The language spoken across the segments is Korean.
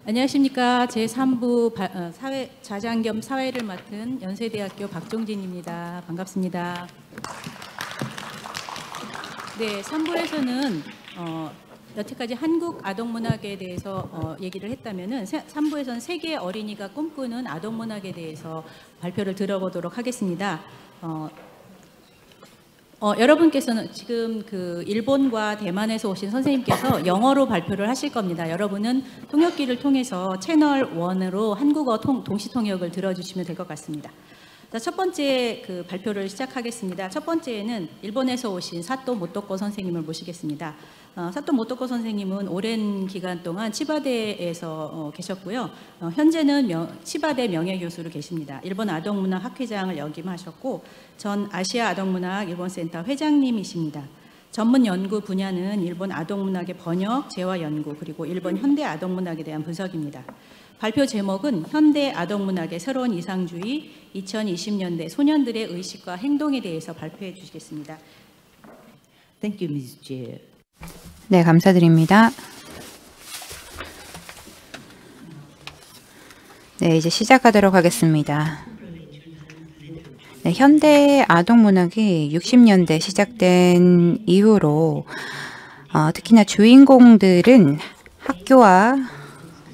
안녕하십니까. 제3부 자장 겸 사회를 맡은 연세대학교 박종진입니다. 반갑습니다. 네, 3부에서는 여태까지 한국 아동문학에 대해서 얘기를 했다면은 3부에서는 세계 어린이가 꿈꾸는 아동문학에 대해서 발표를 들어보도록 하겠습니다. 여러분께서는 지금 그 일본과 대만에서 오신 선생님께서 영어로 발표를 하실 겁니다. 여러분은 통역기를 통해서 채널 1으로 한국어 동시 통역을 들어주시면 될 것 같습니다. 자, 첫 번째 그 발표를 시작하겠습니다. 첫 번째는 일본에서 오신 사토 모토코 선생님을 모시겠습니다. 사토 모토코 선생님은 오랜 기간 동안 치바대에서 계셨고요. 현재는 치바대 명예교수로 계십니다. 일본 아동문학 학회장을 역임하셨고 전 아시아 아동문학 일본센터 회장님이십니다. 전문 연구 분야는 일본 아동문학의 번역, 재화 연구, 그리고 일본 현대 아동문학에 대한 분석입니다. 발표 제목은 현대 아동문학의 새로운 이상주의 2020년대 소년들의 의식과 행동에 대해서 발표해 주시겠습니다. Thank you, Ms. Chair. 네, 감사드립니다. 네, 이제 시작하도록 하겠습니다. 네, 현대 아동문학이 60년대 시작된 이후로 특히나 주인공들은 학교와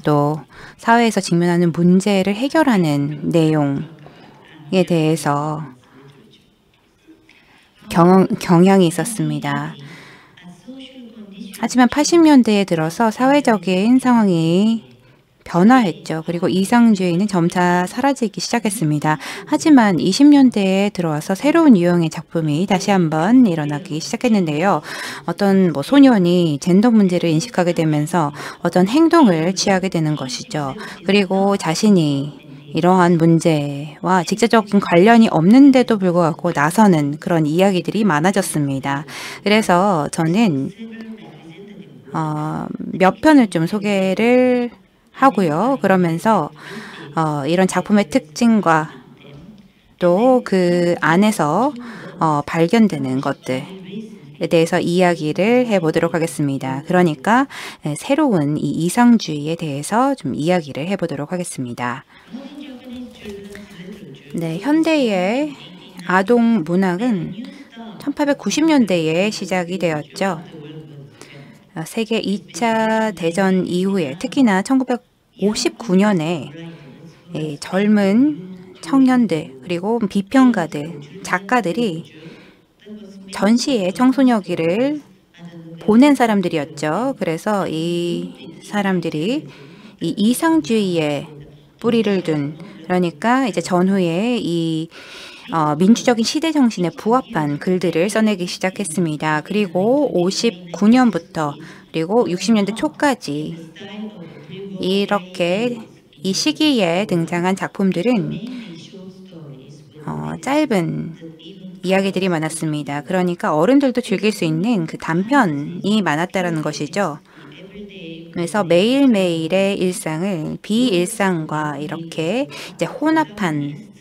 또 사회에서 직면하는 문제를 해결하는 내용에 대해서 경향이 있었습니다. 하지만 80년대에 들어서 사회적인 상황이 변화했죠. 그리고 이상주의는 점차 사라지기 시작했습니다. 하지만 20년대에 들어와서 새로운 유형의 작품이 다시 한번 일어나기 시작했는데요. 어떤 소년이 젠더 문제를 인식하게 되면서 어떤 행동을 취하게 되는 것이죠. 그리고 자신이 이러한 문제와 직접적인 관련이 없는데도 불구하고 나서는 그런 이야기들이 많아졌습니다. 그래서 저는 몇 편을 좀 소개를 하고요. 그러면서 이런 작품의 특징과 또 그 안에서 발견되는 것들에 대해서 이야기를 해보도록 하겠습니다. 그러니까 새로운 이 이상주의에 대해서 좀 이야기를 해보도록 하겠습니다. 네, 현대의 아동 문학은 1890년대에 시작이 되었죠. 세계 2차 대전 이후에 특히나 1959년에 젊은 청년들 그리고 비평가들, 작가들이 전시에 청소년기를 보낸 사람들이었죠. 그래서 이 사람들이 이 이상주의에 뿌리를 둔, 그러니까 이제 전후에 이 민주적인 시대 정신에 부합한 글들을 써내기 시작했습니다. 그리고 59년부터 그리고 60년대 초까지 이렇게 이 시기에 등장한 작품들은 짧은 이야기들이 많았습니다. 그러니까 어른들도 즐길 수 있는 그 단편이 많았다라는 것이죠. 그래서 매일매일의 일상을 비일상과 이렇게 이제 혼합한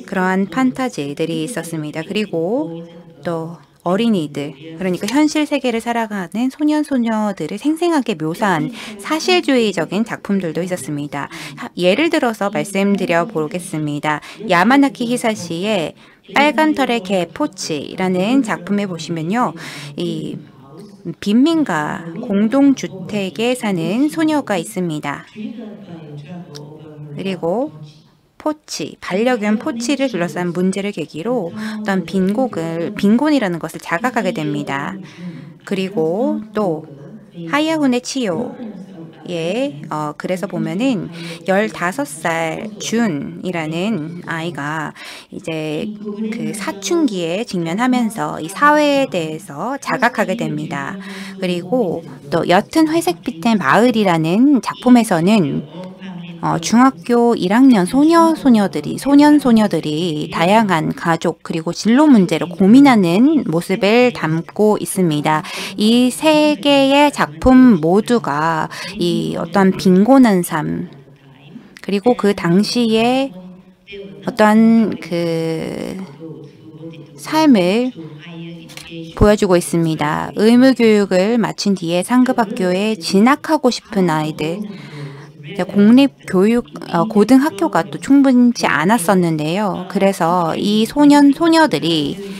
그러한 판타지들이 있었습니다. 그리고 또 어린이들, 그러니까 현실 세계를 살아가는 소년소녀들을 생생하게 묘사한 사실주의적인 작품들도 있었습니다. 예를 들어서 말씀드려 보겠습니다. 야마나키 히사시의 빨간 털의 개 포치라는 작품에 보시면요. 이 빈민가 공동주택에 사는 소녀가 있습니다. 그리고 포치, 반려견 포치를 둘러싼 문제를 계기로 어떤 빈곤이라는 것을 자각하게 됩니다. 그리고 또 하야후네 치요의 그래서 보면은 15살 준이라는 아이가 이제 그 사춘기에 직면하면서 이 사회에 대해서 자각하게 됩니다. 그리고 또 옅은 회색빛의 마을이라는 작품에서는 중학교 1학년 소년소녀들이 다양한 가족 그리고 진로 문제를 고민하는 모습을 담고 있습니다. 이 세 개의 작품 모두가 이 어떤 빈곤한 삶 그리고 그 당시에 어떤 그 삶을 보여주고 있습니다. 의무교육을 마친 뒤에 상급학교에 진학하고 싶은 아이들, 공립교육 고등학교가 또 충분치 않았었는데요. 그래서 이 소녀들이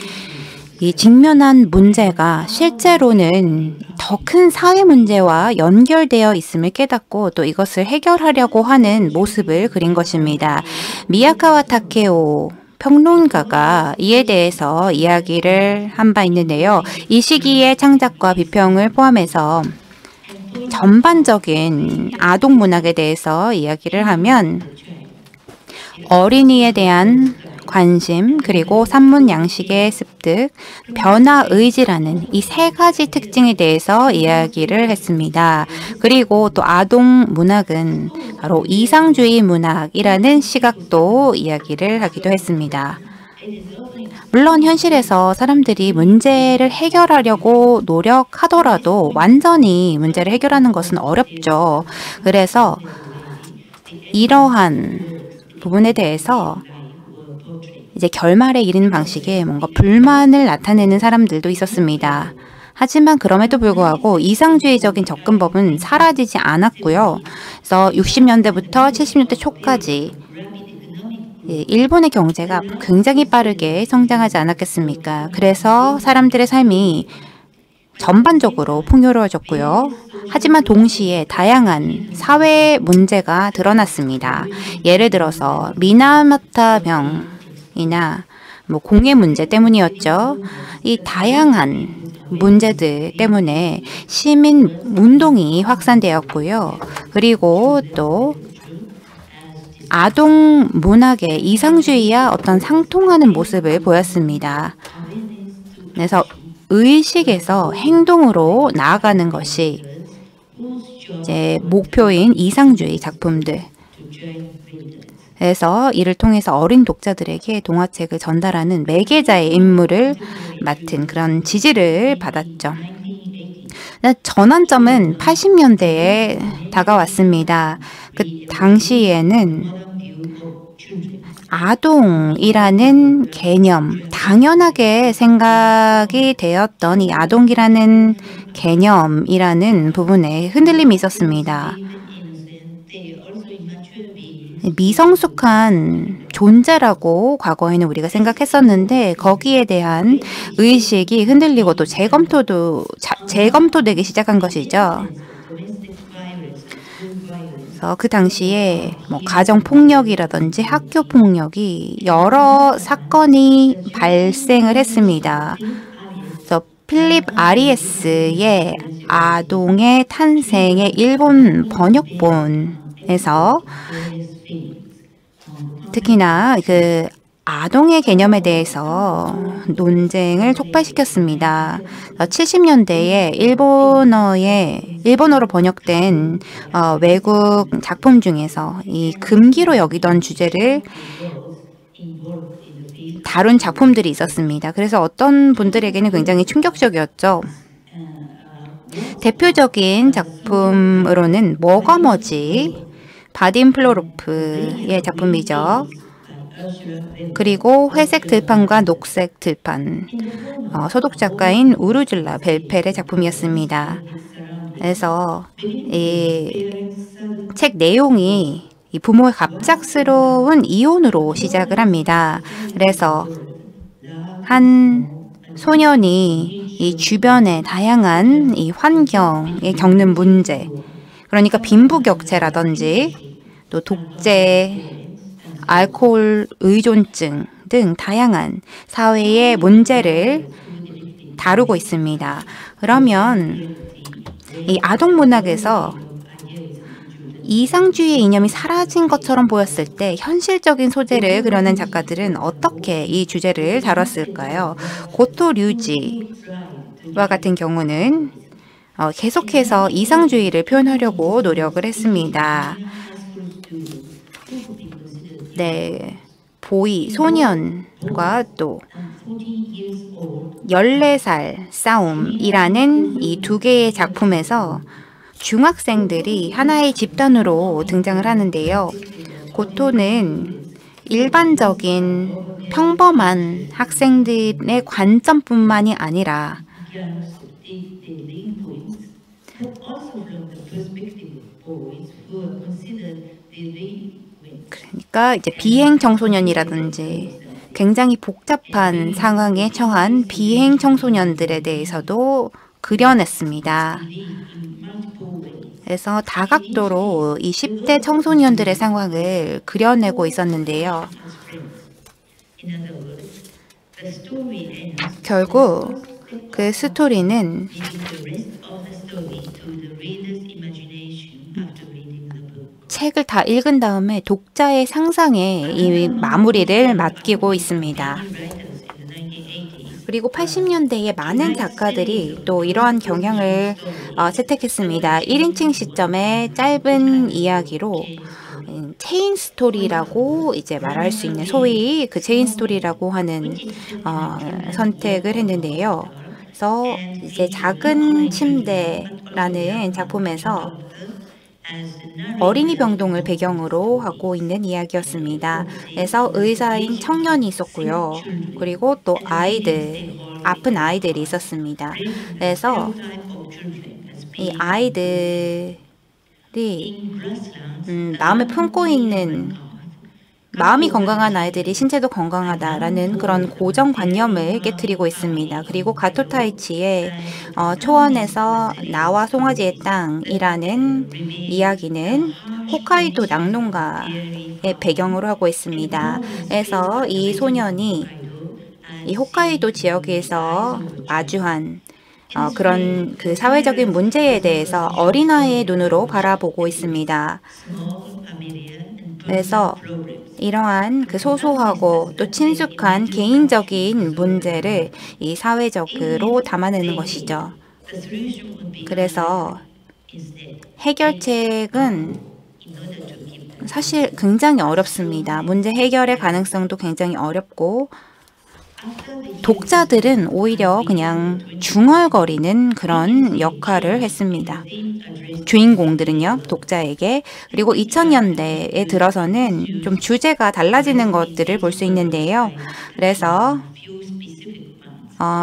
이 직면한 문제가 실제로는 더 큰 사회 문제와 연결되어 있음을 깨닫고 또 이것을 해결하려고 하는 모습을 그린 것입니다. 미야카와 타케오 평론가가 이에 대해서 이야기를 한 바 있는데요. 이 시기의 창작과 비평을 포함해서 전반적인 아동 문학에 대해서 이야기를 하면 어린이에 대한 관심, 그리고 산문 양식의 습득, 변화 의지라는 이 세 가지 특징에 대해서 이야기를 했습니다. 그리고 또 아동 문학은 바로 이상주의 문학이라는 시각도 이야기를 하기도 했습니다. 물론 현실에서 사람들이 문제를 해결하려고 노력하더라도 완전히 문제를 해결하는 것은 어렵죠. 그래서 이러한 부분에 대해서 이제 결말에 이르는 방식에 뭔가 불만을 나타내는 사람들도 있었습니다. 하지만 그럼에도 불구하고 이상주의적인 접근법은 사라지지 않았고요. 그래서 60년대부터 70년대 초까지 일본의 경제가 굉장히 빠르게 성장하지 않았겠습니까? 그래서 사람들의 삶이 전반적으로 풍요로워졌고요. 하지만 동시에 다양한 사회 문제가 드러났습니다. 예를 들어서 미나마타 병이나 공해 문제 때문이었죠. 이 다양한 문제들 때문에 시민 운동이 확산되었고요. 그리고 또 아동 문학의 이상주의와 어떤 상통하는 모습을 보였습니다. 그래서 의식에서 행동으로 나아가는 것이 이제 목표인 이상주의 작품들. 그래서 이를 통해서 어린 독자들에게 동화책을 전달하는 매개자의 임무를 맡은 그런 지지를 받았죠. 전환점은 80년대에 다가왔습니다. 그 당시에는 아동이라는 개념, 당연하게 생각이 되었던 이 아동이라는 개념이라는 부분에 흔들림이 있었습니다. 미성숙한 존재라고 과거에는 우리가 생각했었는데 거기에 대한 의식이 흔들리고 또 재검토되기 시작한 것이죠. 그래서 그 당시에 가정 폭력이라든지 학교 폭력이 여러 사건이 발생을 했습니다. 그래서 필립 아리에스의 아동의 탄생의 일본 번역본에서 특히나 그 아동의 개념에 대해서 논쟁을 촉발시켰습니다. 70년대에 일본어로 번역된 외국 작품 중에서 이 금기로 여기던 주제를 다룬 작품들이 있었습니다. 그래서 어떤 분들에게는 굉장히 충격적이었죠. 대표적인 작품으로는 뭐가 뭐지? 바딘 플로로프의 작품이죠. 그리고 회색 들판과 녹색 들판, 소독 작가인 우르줄라 벨펠의 작품이었습니다. 그래서 이 책 내용이 이 부모의 갑작스러운 이혼으로 시작을 합니다. 그래서 한 소년이 이 주변의 다양한 이 환경에 겪는 문제, 그러니까 빈부격차라든지 또 독재, 알코올 의존증 등 다양한 사회의 문제를 다루고 있습니다. 그러면 이 아동 문학에서 이상주의의 이념이 사라진 것처럼 보였을 때 현실적인 소재를 그려낸 작가들은 어떻게 이 주제를 다뤘을까요? 고토 류지와 같은 경우는 계속해서 이상주의를 표현하려고 노력을 했습니다. 네, 보이, 소년과 또 14살 싸움이라는 이 두 개의 작품에서 중학생들이 하나의 집단으로 등장을 하는데요. 고토는 일반적인 평범한 학생들의 관점뿐만이 아니라 그러니까 이제 비행 청소년이라든지 굉장히 복잡한 상황에 처한 비행 청소년들에 대해서도 그려냈습니다. 그래서 다각도로 이 10대 청소년들의 상황을 그려내고 있었는데요. 결국 그 스토리는 책을 다 읽은 다음에 독자의 상상에 이 마무리를 맡기고 있습니다. 그리고 80년대에 많은 작가들이 또 이러한 경향을 채택했습니다. 1인칭 시점의 짧은 이야기로 체인 스토리라고 이제 말할 수 있는 소위 그 체인 스토리라고 하는 선택을 했는데요. 그래서 이제 작은 침대라는 작품에서 어린이 병동을 배경으로 하고 있는 이야기였습니다. 그래서 의사인 청년이 있었고요. 그리고 또 아이들, 아픈 아이들이 있었습니다. 그래서 이 아이들이 마음에 품고 있는 마음이 건강한 아이들이 신체도 건강하다라는 그런 고정관념을 깨트리고 있습니다. 그리고 가토타이치의 초원에서 나와 송아지의 땅이라는 이야기는 호카이도 낙농가의 배경으로 하고 있습니다. 그래서 이 소년이 이 홋카이도 지역에서 마주한 그런 그 사회적인 문제에 대해서 어린아이의 눈으로 바라보고 있습니다. 그래서 이러한 그 소소하고 또 친숙한 개인적인 문제를 이 사회적으로 담아내는 것이죠. 그래서 해결책은 사실 굉장히 어렵습니다. 문제 해결의 가능성도 굉장히 어렵고 독자들은 오히려 그냥 중얼거리는 그런 역할을 했습니다. 주인공들은요, 독자에게. 그리고 2000년대에 들어서는 좀 주제가 달라지는 것들을 볼 수 있는데요. 그래서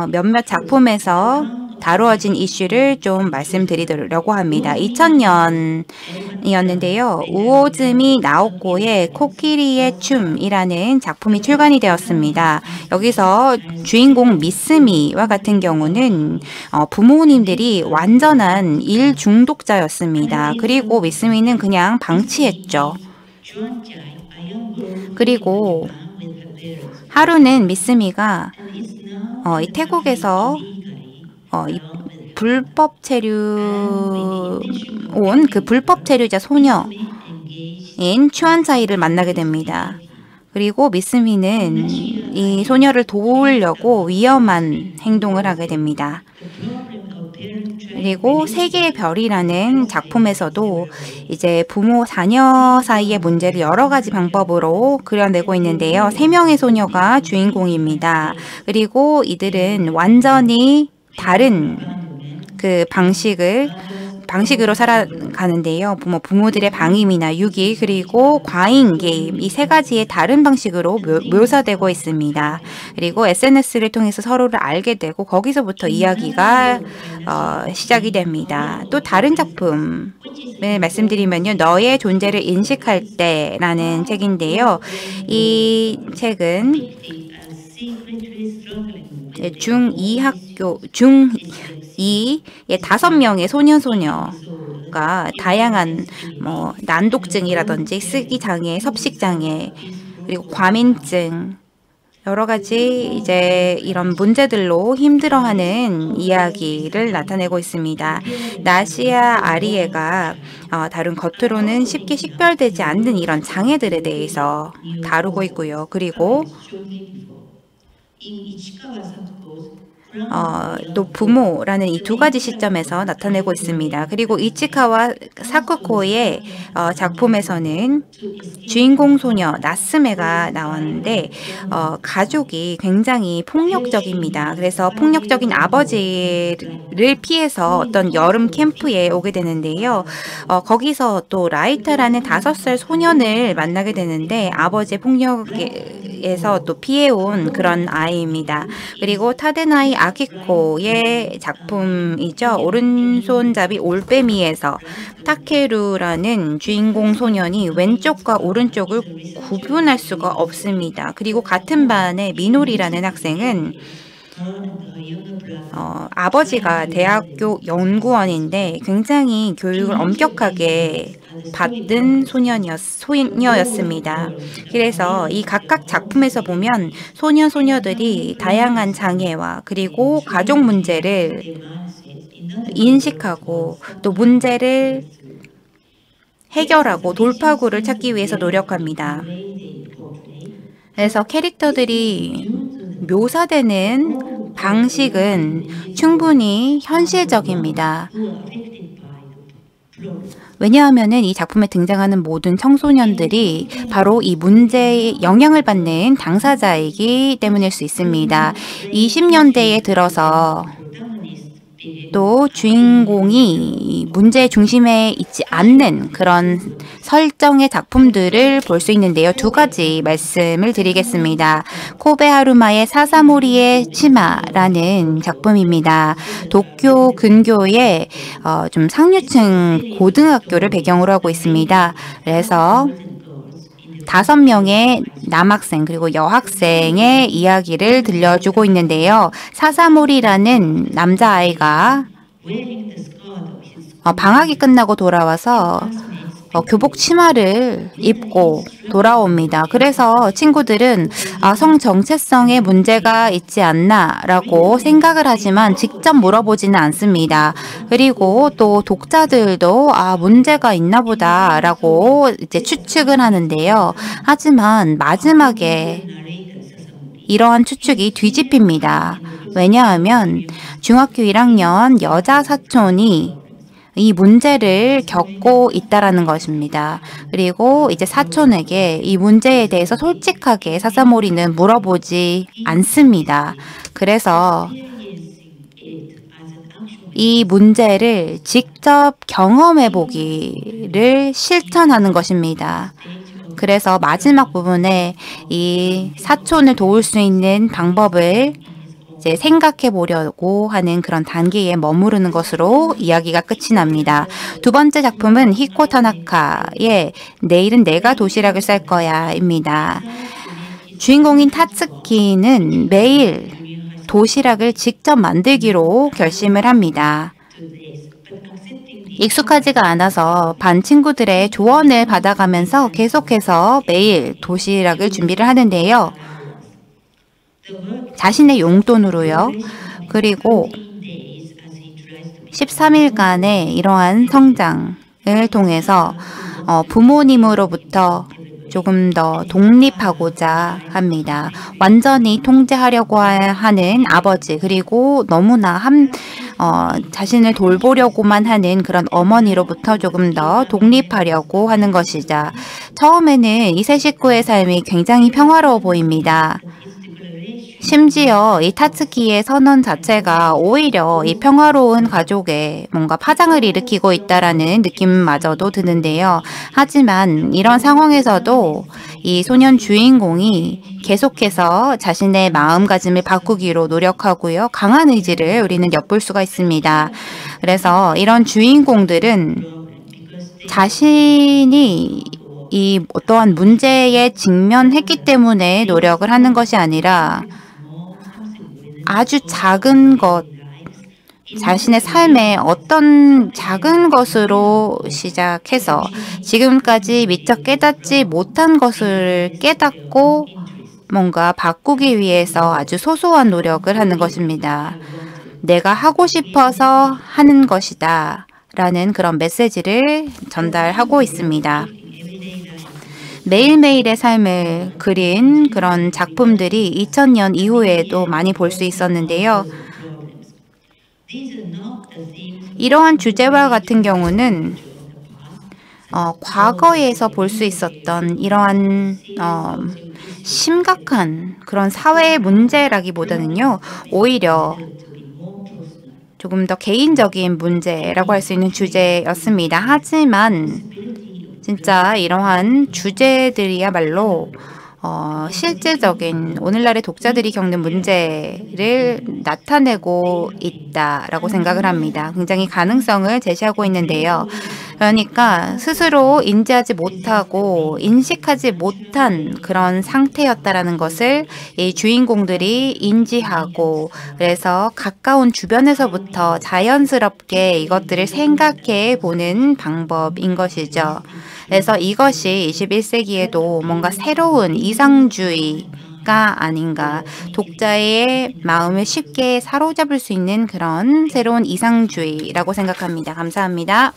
몇몇 작품에서 다루어진 이슈를 좀 말씀드리려고 합니다. 2000년이었는데요. 우오즈미 나오코의 코끼리의 춤이라는 작품이 출간이 되었습니다. 여기서 주인공 미스미와 같은 경우는 부모님들이 완전한 일 중독자였습니다. 그리고 미스미는 그냥 방치했죠. 그리고 하루는 미스미가 이 태국에서 이 불법 체류 온 그 불법 체류자 소녀인 추안사이를 만나게 됩니다. 그리고 미스미는 이 소녀를 도우려고 위험한 행동을 하게 됩니다. 그리고 세계의 별이라는 작품에서도 이제 부모 자녀 사이의 문제를 여러 가지 방법으로 그려내고 있는데요. 3명의 소녀가 주인공입니다. 그리고 이들은 완전히 다른 그 방식으로 살아가는데요. 부모들의 방임이나 유기 그리고 과잉 개입 이 3가지의 다른 방식으로 묘사되고 있습니다. 그리고 SNS를 통해서 서로를 알게 되고 거기서부터 이야기가 시작이 됩니다. 또 다른 작품을 말씀드리면요. 너의 존재를 인식할 때라는 책인데요. 이 책은 중2의 5명의 소녀가 다양한 난독증이라든지 쓰기장애, 섭식장애, 그리고 과민증 여러 가지 이제 이런 문제들로 힘들어하는 이야기를 나타내고 있습니다. 나시아 아리에가 다른 겉으로는 쉽게 식별되지 않는 이런 장애들에 대해서 다루고 있고요. 그리고 또 부모라는 이 2가지 시점에서 나타내고 있습니다. 그리고 이치카와 사쿠코의 작품에서는 주인공 소녀 나스메가 나왔는데 가족이 굉장히 폭력적입니다. 그래서 폭력적인 아버지를 피해서 어떤 여름 캠프에 오게 되는데요. 거기서 또 라이타라는 5살 소년을 만나게 되는데 아버지의 폭력에서 또 피해온 그런 아이입니다. 그리고 타데나이 아키코의 작품이죠. 오른손잡이 올빼미에서 타케루라는 주인공 소년이 왼쪽과 오른쪽을 구분할 수가 없습니다. 그리고 같은 반의 미노리라는 학생은 아버지가 대학교 연구원인데 굉장히 교육을 엄격하게 받은 소녀였습니다. 그래서 이 각각 작품에서 보면 소녀들이 다양한 장애와 그리고 가족 문제를 인식하고 또 문제를 해결하고 돌파구를 찾기 위해서 노력합니다. 그래서 캐릭터들이 묘사되는 방식은 충분히 현실적입니다. 왜냐하면 이 작품에 등장하는 모든 청소년들이 바로 이 문제에 영향을 받는 당사자이기 때문일 수 있습니다. 20년대에 들어서 또 주인공이 문제의 중심에 있지 않는 그런 설정의 작품들을 볼 수 있는데요. 두 가지 말씀을 드리겠습니다. 코베 하루마의 사사모리의 치마라는 작품입니다. 도쿄 근교의 좀 상류층 고등학교를 배경으로 하고 있습니다. 그래서 5명의 남학생 그리고 여학생의 이야기를 들려주고 있는데요. 사사모리라는 남자아이가 방학이 끝나고 돌아와서 교복 치마를 입고 돌아옵니다. 그래서 친구들은 성 정체성에 문제가 있지 않나라고 생각을 하지만 직접 물어보지는 않습니다. 그리고 또 독자들도 문제가 있나 보다라고 이제 추측을 하는데요. 하지만 마지막에 이러한 추측이 뒤집힙니다. 왜냐하면 중학교 1학년 여자 사촌이 이 문제를 겪고 있다라는 것입니다. 그리고 이제 사촌에게 이 문제에 대해서 솔직하게 사사모리는 물어보지 않습니다. 그래서 이 문제를 직접 경험해 보기를 실천하는 것입니다. 그래서 마지막 부분에 이 사촌을 도울 수 있는 방법을 이제 생각해 보려고 하는 그런 단계에 머무르는 것으로 이야기가 끝이 납니다. 두 번째 작품은 히코 타나카의 내일은 내가 도시락을 쌀 거야입니다. 주인공인 타츠키는 매일 도시락을 직접 만들기로 결심을 합니다. 익숙하지가 않아서 반 친구들의 조언을 받아가면서 계속해서 매일 도시락을 준비를 하는데요. 자신의 용돈으로요. 그리고 13일간의 이러한 성장을 통해서 부모님으로부터 조금 더 독립하고자 합니다. 완전히 통제하려고 하는 아버지, 그리고 너무나 자신을 돌보려고만 하는 그런 어머니로부터 조금 더 독립하려고 하는 것이자, 처음에는 이 세 식구의 삶이 굉장히 평화로워 보입니다. 심지어 이 타츠키의 선언 자체가 오히려 이 평화로운 가족에 뭔가 파장을 일으키고 있다라는 느낌마저도 드는데요. 하지만 이런 상황에서도 이 소년 주인공이 계속해서 자신의 마음가짐을 바꾸기로 노력하고요. 강한 의지를 우리는 엿볼 수가 있습니다. 그래서 이런 주인공들은 자신이 이 어떠한 문제에 직면했기 때문에 노력을 하는 것이 아니라 아주 작은 것, 자신의 삶에 어떤 작은 것으로 시작해서 지금까지 미처 깨닫지 못한 것을 깨닫고 뭔가 바꾸기 위해서 아주 소소한 노력을 하는 것입니다. 내가 하고 싶어서 하는 것이다 라는 그런 메시지를 전달하고 있습니다. 매일매일의 삶을 그린 그런 작품들이 2000년 이후에도 많이 볼 수 있었는데요. 이러한 주제와 같은 경우는 과거에서 볼 수 있었던 이러한 심각한 그런 사회의 문제라기보다는요, 오히려 조금 더 개인적인 문제라고 할 수 있는 주제였습니다. 하지만 진짜 이러한 주제들이야말로 실제적인 오늘날의 독자들이 겪는 문제를 나타내고 있다라고 생각을 합니다. 굉장히 가능성을 제시하고 있는데요. 그러니까 스스로 인지하지 못하고 인식하지 못한 그런 상태였다라는 것을 이 주인공들이 인지하고, 그래서 가까운 주변에서부터 자연스럽게 이것들을 생각해 보는 방법인 것이죠. 그래서 이것이 21세기에도 뭔가 새로운 이상주의가 아닌가, 독자의 마음을 쉽게 사로잡을 수 있는 그런 새로운 이상주의라고 생각합니다. 감사합니다.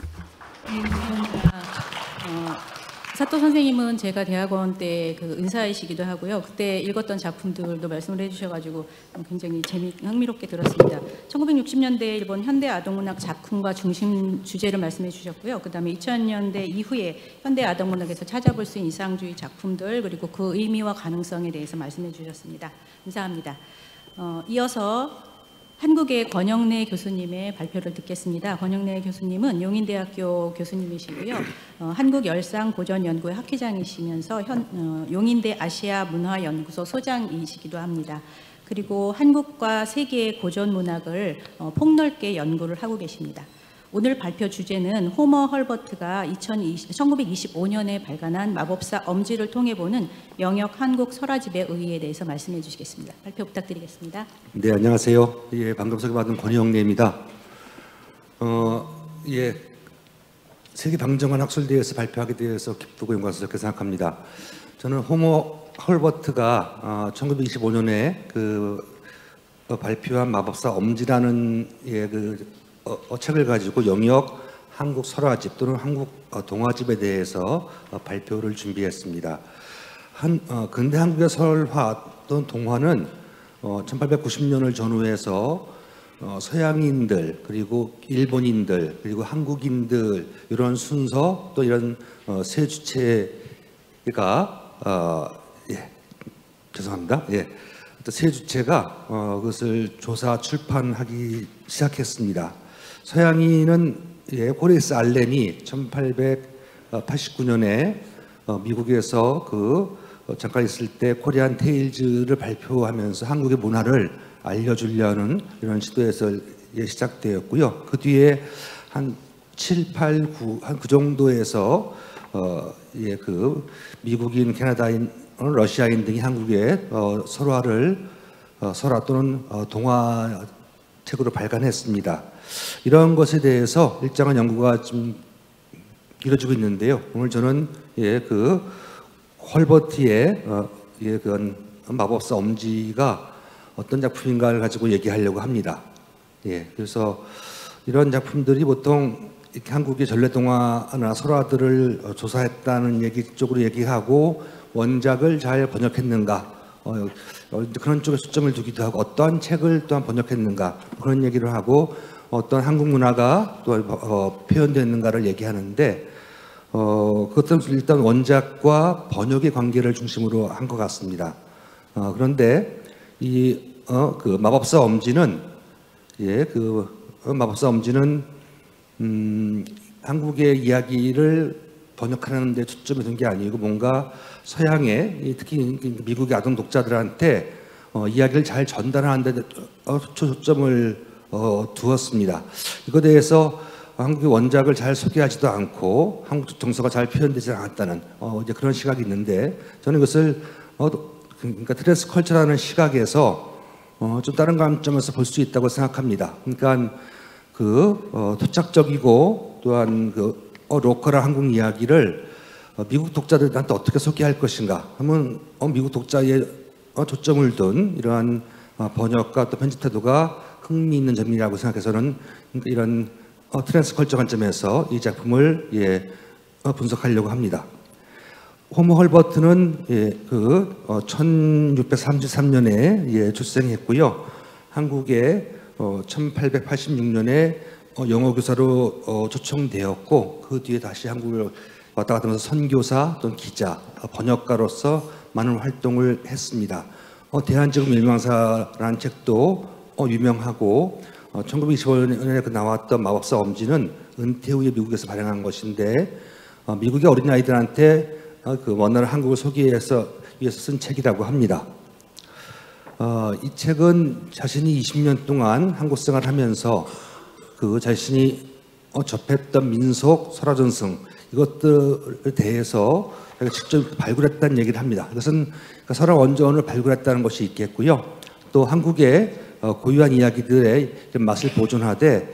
사토 선생님은 제가 대학원 때 그 은사이시기도 하고요. 그때 읽었던 작품들도 말씀을 해주셔가지고 굉장히 흥미롭게 들었습니다. 1960년대 일본 현대 아동문학 작품과 중심 주제를 말씀해 주셨고요. 그다음에 2000년대 이후에 현대 아동문학에서 찾아볼 수 있는 이상주의 작품들, 그리고 그 의미와 가능성에 대해서 말씀해 주셨습니다. 감사합니다. 이어서 한국의 권영래 교수님의 발표를 듣겠습니다. 권영래 교수님은 용인대학교 교수님이시고요. 한국열상고전연구회 학회장이시면서 용인대 아시아문화연구소 소장이시기도 합니다. 그리고 한국과 세계의 고전문학을 폭넓게 연구를 하고 계십니다. 오늘 발표 주제는 호머 헐버트가 1925년에 발간한 마법사 엄지를 통해 보는 영역 한국 설화집의 의의에 대해서 말씀해 주시겠습니다. 발표 부탁드리겠습니다. 네, 안녕하세요. 예, 방금 소개받은 권영래입니다. 예, 세계 방정환 학술대회에서 발표하게 되어서 기쁘고 영광스럽게 생각합니다. 저는 호머 헐버트가 1925년에 발표한 마법사 엄지라는 책을 가지고 영역 한국 설화집 또는 한국 동화집에 대해서 발표를 준비했습니다. 근대 한국의 설화 또는 동화는 1890년을 전후해서 서양인들, 그리고 일본인들, 그리고 한국인들, 이런 순서 또 이런 세 주체가 죄송합니다. 세 주체가 그것을 조사 출판하기 시작했습니다. 서양인은 호레이스 알렌이 1889년에 미국에서 잠깐 있을 때 코리안 테일즈를 발표하면서 한국의 문화를 알려주려는 이런 시도에서 시작되었고요. 그 뒤에 한 7, 8, 9, 한 그 정도에서 미국인, 캐나다인, 러시아인 등이 한국의 설화 또는 동화책으로 발간했습니다. 이런 것에 대해서 일정한 연구가 좀 이루어지고 있는데요. 오늘 저는 헐버트의 마법사 엄지가 어떤 작품인가를 가지고 얘기하려고 합니다. 그래서 이런 작품들이 보통 이렇게 한국의 전래동화나 설화들을 조사했다는 얘기 쪽으로 얘기하고 원작을 잘 번역했는가, 그런 쪽에 초점을 두기도 하고 어떠한 책을 또한 번역했는가 그런 얘기를 하고 어떤 한국 문화가 또 표현됐는가를 얘기하는데 그것은 일단 원작과 번역의 관계를 중심으로 한 것 같습니다. 그런데 그 마법사 엄지는 마법사 엄지는 한국의 이야기를 번역하는 데 초점이 둔 게 아니고 뭔가 서양의 특히 미국의 아동 독자들한테 이야기를 잘 전달하는 데 초점을 두었습니다. 이거에 대해서 한국의 원작을 잘 소개하지도 않고 한국 정서가 잘 표현되지 않았다는 이제 그런 시각이 있는데, 저는 이것을 그러니까 트랜스컬처라는 시각에서 좀 다른 관점에서 볼 수 있다고 생각합니다. 그러니까 토착적이고 또한 로컬한 한국 이야기를 미국 독자들한테 어떻게 소개할 것인가 하면 미국 독자의 초점을 둔 이러한 번역과 또 편집 태도가 흥미있는 점이라고 생각해서는 이런 트랜스컬처 관점에서 이 작품을 분석하려고 합니다. 호머 헐버트는 1633년에 출생했고요. 한국에 1886년에 영어 교사로 초청되었고 그 뒤에 다시 한국을 왔다 갔다 하면서 선교사 또는 기자, 번역가로서 많은 활동을 했습니다. 대한제국 멸망사라는 책도 유명하고 1925년에 나왔던 마법사 엄지는 은퇴 후에 미국에서 발행한 것인데 미국의 어린아이들한테 먼 나라 한국을 소개해서 위해서 쓴 책이라고 합니다. 이 책은 자신이 20년 동안 한국 생활을 하면서 그 자신이 접했던 민속, 설화전승 이것들에 대해서 자기가 직접 발굴했다는 얘기를 합니다. 이것은 설화 원전을 발굴했다는 것이 있겠고요. 또 한국의 고유한 이야기들의 맛을 보존하되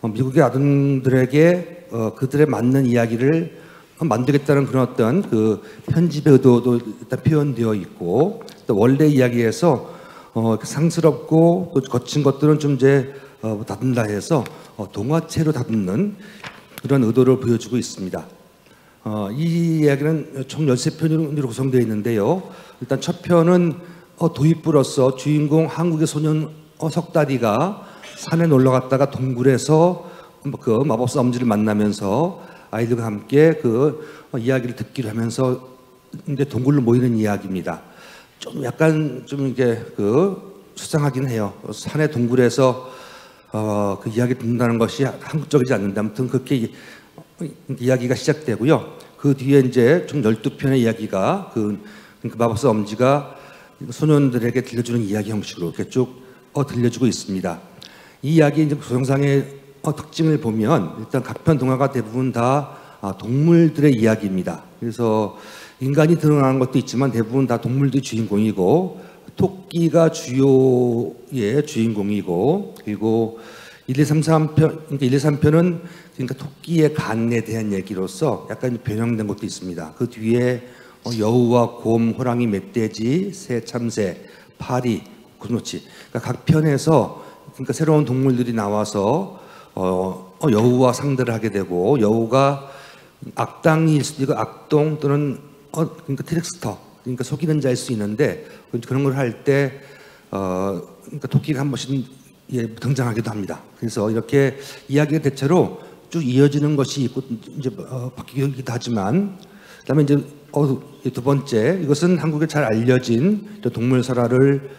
미국의 아동들에게 그들에 맞는 이야기를 만들겠다는 그런 어떤 그 편집의 의도도 일단 표현되어 있고, 또 원래 이야기에서 상스럽고 또 거친 것들은 좀 이제 다룬다 해서 동화체로 다루는 그런 의도를 보여주고 있습니다. 이 이야기는 총 13편으로 구성되어 있는데요. 일단 첫 편은 도입부로서 주인공 한국의 소년 석다리가 산에 놀러 갔다가 동굴에서 그 마법사 엄지를 만나면서 아이들과 함께 그 이야기를 듣기로 하면서 이제 동굴로 모이는 이야기입니다. 좀 약간 좀 이게 그 수상하긴 해요. 산의 동굴에서 그 이야기 듣는다는 것이 한국적이지 않는데 아무튼 그렇게 이야기가 시작되고요. 그 뒤에 이제 총 12편의 이야기가 그 마법사 엄지가 소년들에게 들려주는 이야기 형식으로 이렇게 쭉 들려주고 있습니다. 이 이야기 이제 구성상의 특징을 보면 일단 각 편 동화가 대부분 다 동물들의 이야기입니다. 그래서 인간이 드러나는 것도 있지만 대부분 다 동물들이 주인공이고, 토끼가 주요의 주인공이고, 그리고 1, 2, 3, 4편, 그러니까 1, 2, 3편은 그러니까 토끼의 간에 대한 얘기로서 약간 변형된 것도 있습니다. 그 뒤에 여우와 곰, 호랑이, 멧돼지, 새, 참새, 파리, 그렇지. 그러니까 각 편에서 그러니까 새로운 동물들이 나와서 여우와 상대를 하게 되고, 여우가 악당일 수도 있고 악동 또는 그러니까 트릭스터, 그러니까 속이는 자일 수 있는데 그런 걸 할 때 그러니까 토끼가 한 번씩 등장하기도 합니다. 그래서 이렇게 이야기가 대체로 쭉 이어지는 것이 있고 이제 바뀌기도 하지만, 그다음에 이제 두 번째, 이것은 한국에 잘 알려진 동물 설화를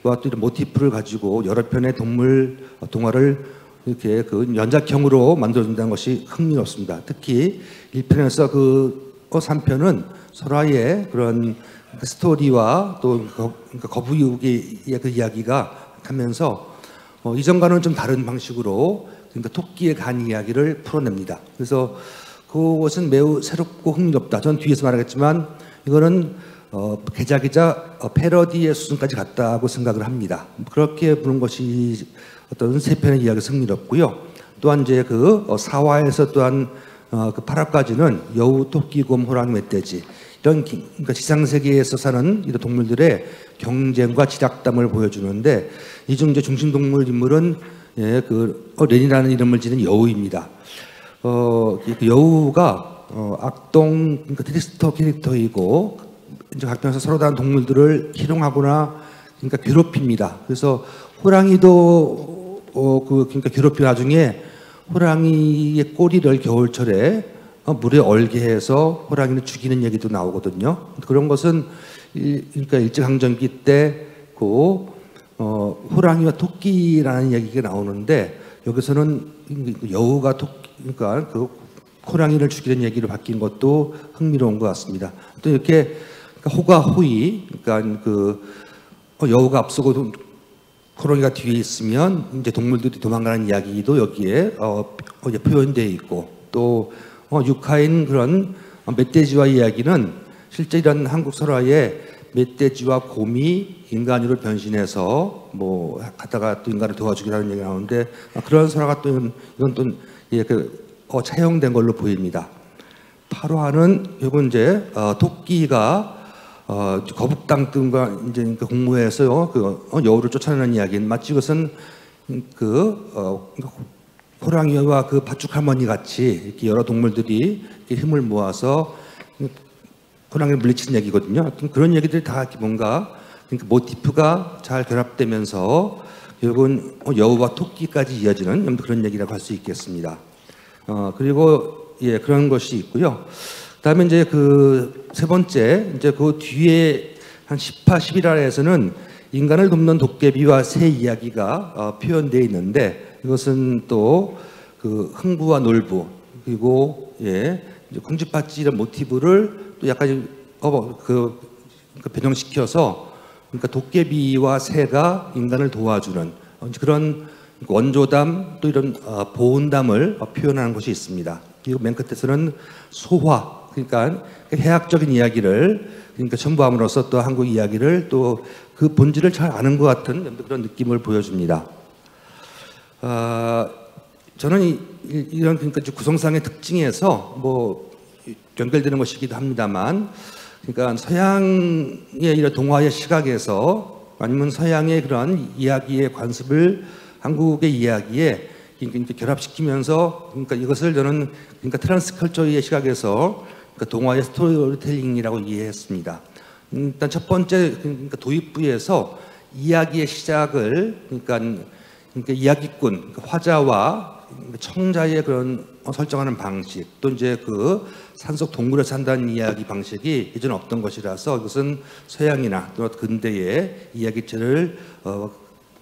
와 또 이런 모티프를 가지고 여러 편의 동물 동화를 이렇게 그 연작형으로 만들어준다는 것이 흥미롭습니다. 특히 1편에서 그 3편은 설화의 그런 스토리와 또 그러니까 거북이의 그 이야기가 하면서 이전과는 좀 다른 방식으로 그러니까 토끼의 간 이야기를 풀어냅니다. 그래서 그것은 매우 새롭고 흥미롭다. 전 뒤에서 말하겠지만 이거는 개작이자 패러디의 수준까지 갔다고 생각을 합니다. 그렇게 보는 것이 어떤 세 편의 이야기가 흥미롭고요. 또한 이제 그 4화에서 또한 그 8화까지는 여우, 토끼, 곰, 호랑이, 멧돼지 이런 그러니까 지상 세계에서 사는 이런 동물들의 경쟁과 지략담을 보여주는데, 이 중 이제 중심 동물 인물은 그 렌이라는 이름을 지닌 여우입니다. 그 여우가 악동 그러니까 트릭스터 캐릭터이고, 이제 각 편에서 서로 다른 동물들을 희롱하거나 그러니까 괴롭힙니다. 그래서 호랑이도 그러니까 괴롭히 나중에 호랑이의 꼬리를 겨울철에 물에 얼게 해서 호랑이를 죽이는 얘기도 나오거든요. 그런 것은 그러니까 일제강점기 때 그 호랑이와 토끼라는 얘기가 나오는데, 여기서는 여우가 토끼 그러니까 그 호랑이를 죽이는 얘기로 바뀐 것도 흥미로운 것 같습니다. 또 이렇게 호가 호의, 그러니까 그 여우가 앞서고 호랑이가 뒤에 있으면 이제 동물들이 도망가는 이야기도 여기에 표현되어 있고, 또 육하인 그런 멧돼지와 이야기는 실제 이런 한국 설화에 멧돼지와 곰이 인간으로 변신해서 뭐 가다가 또 인간을 도와주기라는 얘기가 나오는데, 그런 설화가 또 이건 또 차용된 걸로 보입니다. 8화는 요건 이제 토끼가 거북당 등과 이제 공모해서 여우를 쫓아내는 이야기는 마치 그것은 호랑이와 그 팥죽 할머니 같이 이렇게 여러 동물들이 이렇게 힘을 모아서 호랑이를 물리치는 얘기거든요. 그런 얘기들이 다 뭔가 그러니까 모티프가 잘 결합되면서 결국은 여우와 토끼까지 이어지는 그런 얘기라고 할 수 있겠습니다. 그리고 그런 것이 있고요. 그다음에 이제 그 세 번째, 이제 그 뒤에 한 10화, 11화에서는 인간을 돕는 도깨비와 새 이야기가 표현되어 있는데, 이것은 또 그 흥부와 놀부, 그리고 이제 콩쥐팥쥐 이런 모티브를 또 약간 변형시켜서 도깨비와 새가 인간을 도와주는 그런 원조담 또 이런 보온담을 표현하는 것이 있습니다. 그리고 맨 끝에서는 소화, 그러니까 해학적인 이야기를 첨부함으로써 또 한국 이야기를 또 그 본질을 잘 아는 것 같은 그런 느낌을 보여줍니다. 저는 이런 구성상의 특징에서 뭐 연결되는 것이기도 합니다만, 그러니까 서양의 이런 동화의 시각에서 아니면 서양의 그런 이야기의 관습을 한국의 이야기에 결합시키면서, 그러니까 이것을 저는 트랜스컬처의 시각에서 동화의 스토리텔링이라고 이해했습니다. 일단 첫 번째 도입부에서 이야기의 시작을 그러니까 이야기꾼 화자와 청자의 그런 설정하는 방식, 또 이제 그 산속 동굴에서 산다는 이야기 방식이 예전에 없던 것이라서 이것은 서양이나 또 근대의 이야기체를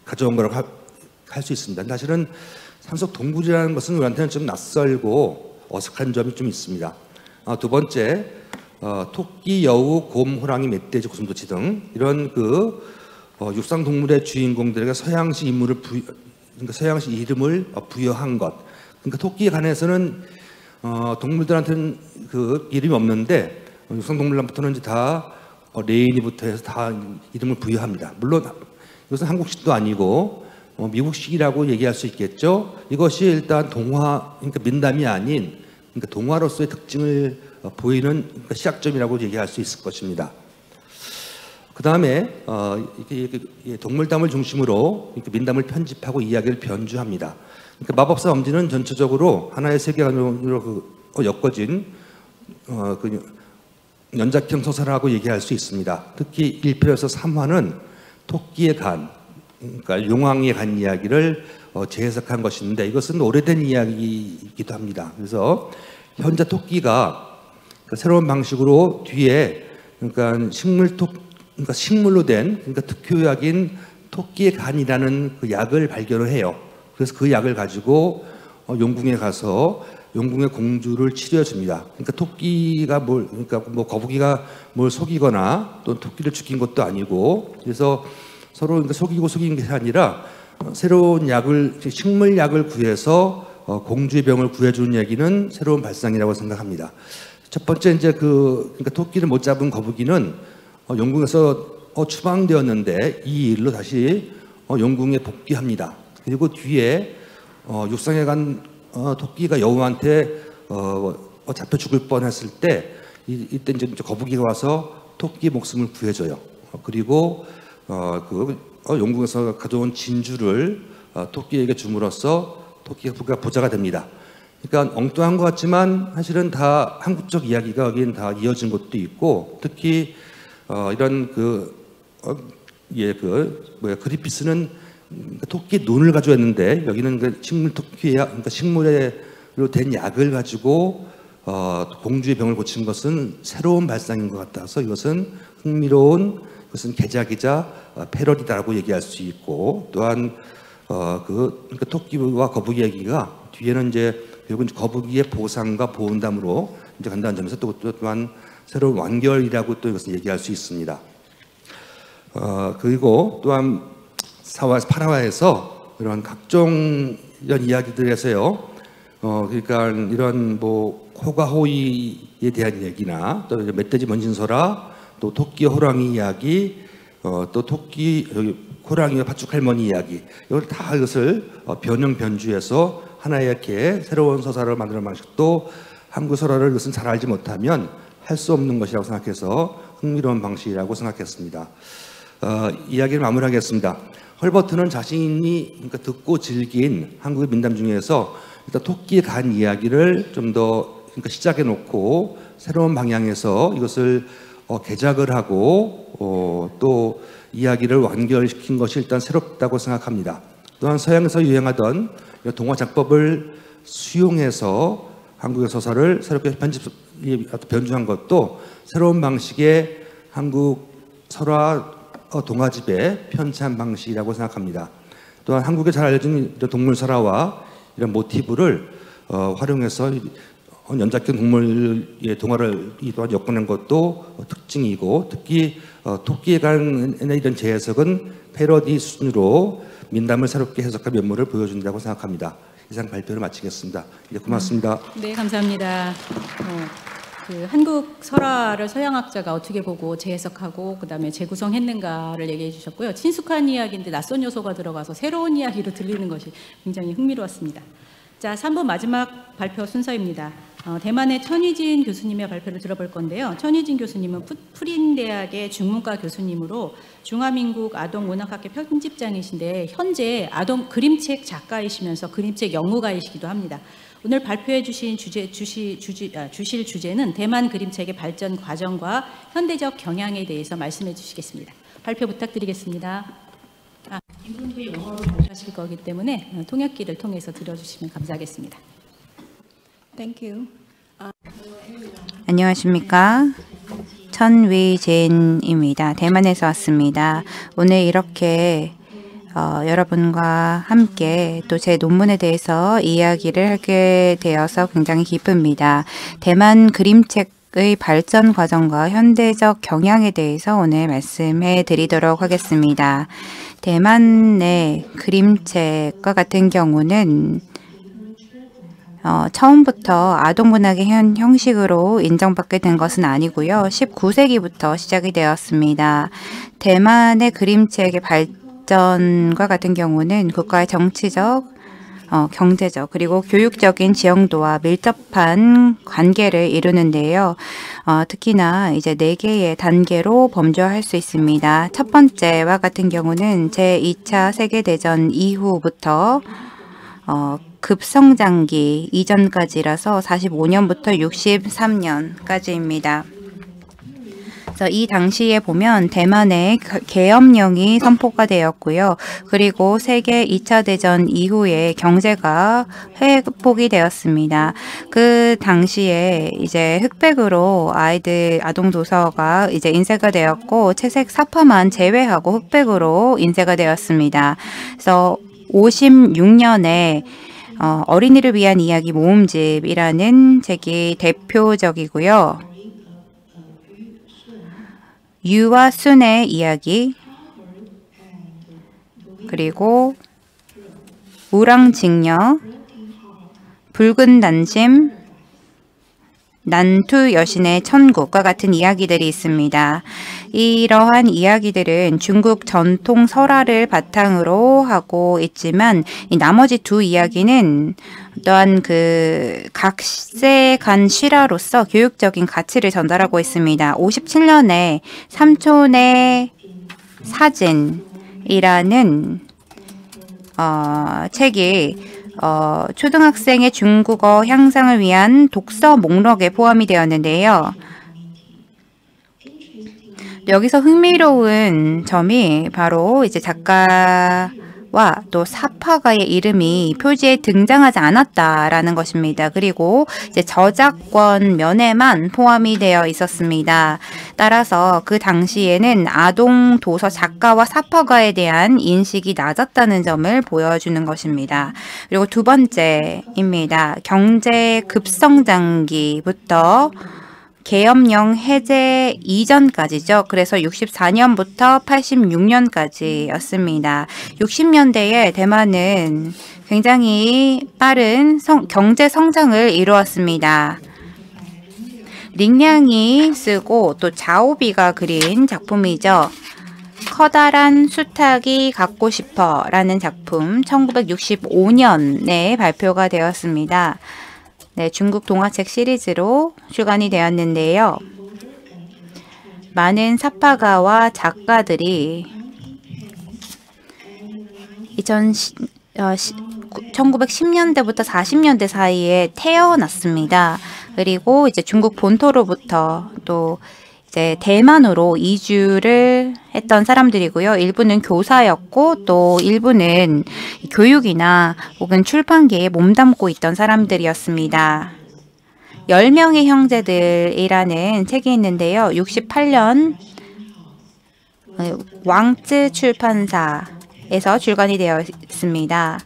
가져온 거라고 할 수 있습니다. 사실은 산속 동굴이라는 것은 우리한테는 좀 낯설고 어색한 점이 좀 있습니다. 두 번째, 토끼, 여우, 곰, 호랑이, 멧돼지, 고슴도치 등 이런 육상 동물의 주인공들에게 서양식 인물을 서양식 이름을 부여한 것. 그러니까 토끼에 관해서는 동물들한테는 그 이름이 없는데 육상 동물들부터는 이제 다 레인이부터 해서 다 이름을 부여합니다. 물론 이것은 한국식도 아니고 미국식이라고 얘기할 수 있겠죠. 이것이 일단 동화, 그러니까 민담이 아닌 동화로서의 특징을 보이는 시작점이라고 얘기할 수 있을 것입니다. 그 다음에 동물담을 중심으로 민담을 편집하고 이야기를 변주합니다. 그러니까 마법사 엄지는 전체적으로 하나의 세계관으로 엮어진 연작형 소설이라고 얘기할 수 있습니다. 특히 1편에서 3화는 토끼의 간, 그러니까 용왕의 간 이야기를 재해석한 것인데, 이것은 오래된 이야기이기도 합니다. 그래서 현재 토끼가 새로운 방식으로 뒤에 그러니까 식물로 된 특효약인 토끼의 간이라는 그 약을 발견을 해요. 그래서 그 약을 가지고 용궁에 가서 용궁의 공주를 치료해 줍니다. 그러니까 토끼가 그러니까 뭐 거북이가 뭘 속이거나 또 토끼를 죽인 것도 아니고, 그래서 서로 속이고 속인 게 아니라 새로운 약을, 식물 약을 구해서 공주의 병을 구해주는 얘기는 새로운 발상이라고 생각합니다. 첫 번째 이제 그러니까 토끼를 못 잡은 거북이는 용궁에서 추방되었는데 이 일로 다시 용궁에 복귀합니다. 그리고 뒤에 육상에 간 토끼가 여우한테 잡혀 죽을 뻔했을 때 이때 이제 거북이가 와서 토끼의 목숨을 구해줘요. 그리고 용궁에서 가져온 진주를 토끼에게 줌으로써 토끼가 부자가 됩니다. 그러니까 엉뚱한 것 같지만 사실은 다 한국적 이야기가 여기는 다 이어진 것도 있고, 특히 이런 그리피스는 토끼 눈을 가지고 했는데 여기는 식물 토끼의 그러니까 식물로 된 약을 가지고 공주의 병을 고친 것은 새로운 발상인 것 같아서 이것은 흥미로운, 그것은 개작이자 패러디다라고 얘기할 수 있고, 또한 그러니까 토끼와 거북이 얘기가 뒤에는 이제 결국은 거북이의 보상과 보온담으로 이제 간다는 점에서 또한 새로운 완결이라고 또 이것을 얘기할 수 있습니다. 그리고 또한 4화에서 8화에서 이런 각종 이런 이야기들에서요, 그러니까 이런 뭐 호가호이에 대한 얘기나 또 멧돼지 먼진소라, 또 토끼 호랑이 이야기, 또 토끼 호랑이와 팥죽 할머니 이야기, 이걸 다 이것을 변형 변주해서 하나의 이렇게 새로운 서사를 만드는 방식도 한국 설화를 이것은 잘 알지 못하면 할 수 없는 것이라고 생각해서 흥미로운 방식이라고 생각했습니다. 이야기를 마무리하겠습니다. 헐버트는 자신이 그러니까 듣고 즐긴 한국의 민담 중에서 일단 토끼의 간 이야기를 좀 더 그러니까 시작해 놓고 새로운 방향에서 이것을 개작을 하고 또 이야기를 완결시킨 것이 일단 새롭다고 생각합니다. 또한 서양에서 유행하던 동화 작법을 수용해서 한국의 서사를 새롭게 변주한 것도 새로운 방식의 한국 설화 동화집의 편찬 방식이라고 생각합니다. 또한 한국에 잘 알려진 동물 설화와 이런 모티브를 활용해서 연작형 동물의 동화를 또한 엮어낸 것도 특징이고, 특히 토끼에 관한 이런 재해석은 패러디 수준으로 민담을 새롭게 해석한 면모를 보여준다고 생각합니다. 이상 발표를 마치겠습니다. 네, 고맙습니다. 네, 감사합니다. 그 한국 설화를 서양학자가 어떻게 보고 재해석하고 그다음에 재구성했는가를 얘기해 주셨고요. 친숙한 이야기인데 낯선 요소가 들어가서 새로운 이야기로 들리는 것이 굉장히 흥미로웠습니다. 자, 3번 마지막 발표 순서입니다. 대만의 천휘진 교수님의 발표를 들어볼 건데요. 천휘진 교수님은 푸린대학의 중문과 교수님으로 중화민국 아동문학학회 편집장이신데 현재 아동 그림책 작가이시면서 그림책 연구가이시기도 합니다. 오늘 발표해 주실 주제는 대만 그림책의 발전 과정과 현대적 경향에 대해서 말씀해 주시겠습니다. 발표 부탁드리겠습니다. 이분도 영어로 하실 거기 때문에 통역기를 통해서 들어주시면 감사하겠습니다. Thank you. 안녕하십니까. 천위진입니다. 대만에서 왔습니다. 오늘 이렇게 여러분과 함께 또 제 논문에 대해서 이야기를 하게 되어서 굉장히 기쁩니다. 대만 그림책의 발전 과정과 현대적 경향에 대해서 오늘 말씀해 드리도록 하겠습니다. 대만의 그림책과 같은 경우는 처음부터 아동문학의 형식으로 인정받게 된 것은 아니고요. 19세기부터 시작이 되었습니다. 대만의 그림책의 발전과 같은 경우는 국가의 정치적, 경제적 그리고 교육적인 지형도와 밀접한 관계를 이루는데요. 특히나 이제 4개의 단계로 범주화할 수 있습니다. 첫 번째와 같은 경우는 제2차 세계대전 이후부터 급성장기 이전까지라서 45년부터 63년까지입니다. 그래서 이 당시에 보면 대만의 계엄령이 선포가 되었고요. 그리고 세계 2차 대전 이후에 경제가 회복이 되었습니다. 그 당시에 이제 흑백으로 아동 도서가 이제 인쇄가 되었고 채색 사파만 제외하고 흑백으로 인쇄가 되었습니다. 그래서 56년에 어린이를 위한 이야기 모음집이라는 책이 대표적이고요. 유와 순의 이야기, 그리고 우랑직녀, 붉은 단심, 난투 여신의 천국과 같은 이야기들이 있습니다. 이러한 이야기들은 중국 전통 설화를 바탕으로 하고 있지만 이 나머지 두 이야기는 또한 그 각세간 실화로서 교육적인 가치를 전달하고 있습니다. 57년에 삼촌의 사진이라는 책이 초등학생의 중국어 향상을 위한 독서 목록에 포함이 되었는데요. 여기서 흥미로운 점이 바로 이제 작가와 또 사파가의 이름이 표지에 등장하지 않았다라는 것입니다. 그리고 이제 저작권 면에만 포함이 되어 있었습니다. 따라서 그 당시에는 아동 도서 작가와 사파가에 대한 인식이 낮았다는 점을 보여주는 것입니다. 그리고 두 번째입니다. 경제 급성장기부터 계엄령 해제 이전까지죠. 그래서 64년부터 86년까지였습니다. 60년대에 대만은 굉장히 빠른 경제 성장을 이루었습니다. 링량이 쓰고 또 자오비가 그린 작품이죠. 커다란 수탉이 갖고 싶어 라는 작품 1965년에 발표가 되었습니다. 네, 중국 동화책 시리즈로 출간이 되었는데요. 많은 사파가와 작가들이 1910년대부터 40년대 사이에 태어났습니다. 그리고 이제 중국 본토로부터 또 이제 대만으로 이주를 했던 사람들이고요. 일부는 교사였고 또 일부는 교육이나 혹은 출판계에 몸담고 있던 사람들이었습니다. 10명의 형제들이라는 책이 있는데요. 68년 왕쯔 출판사에서 출간이 되어 있습니다.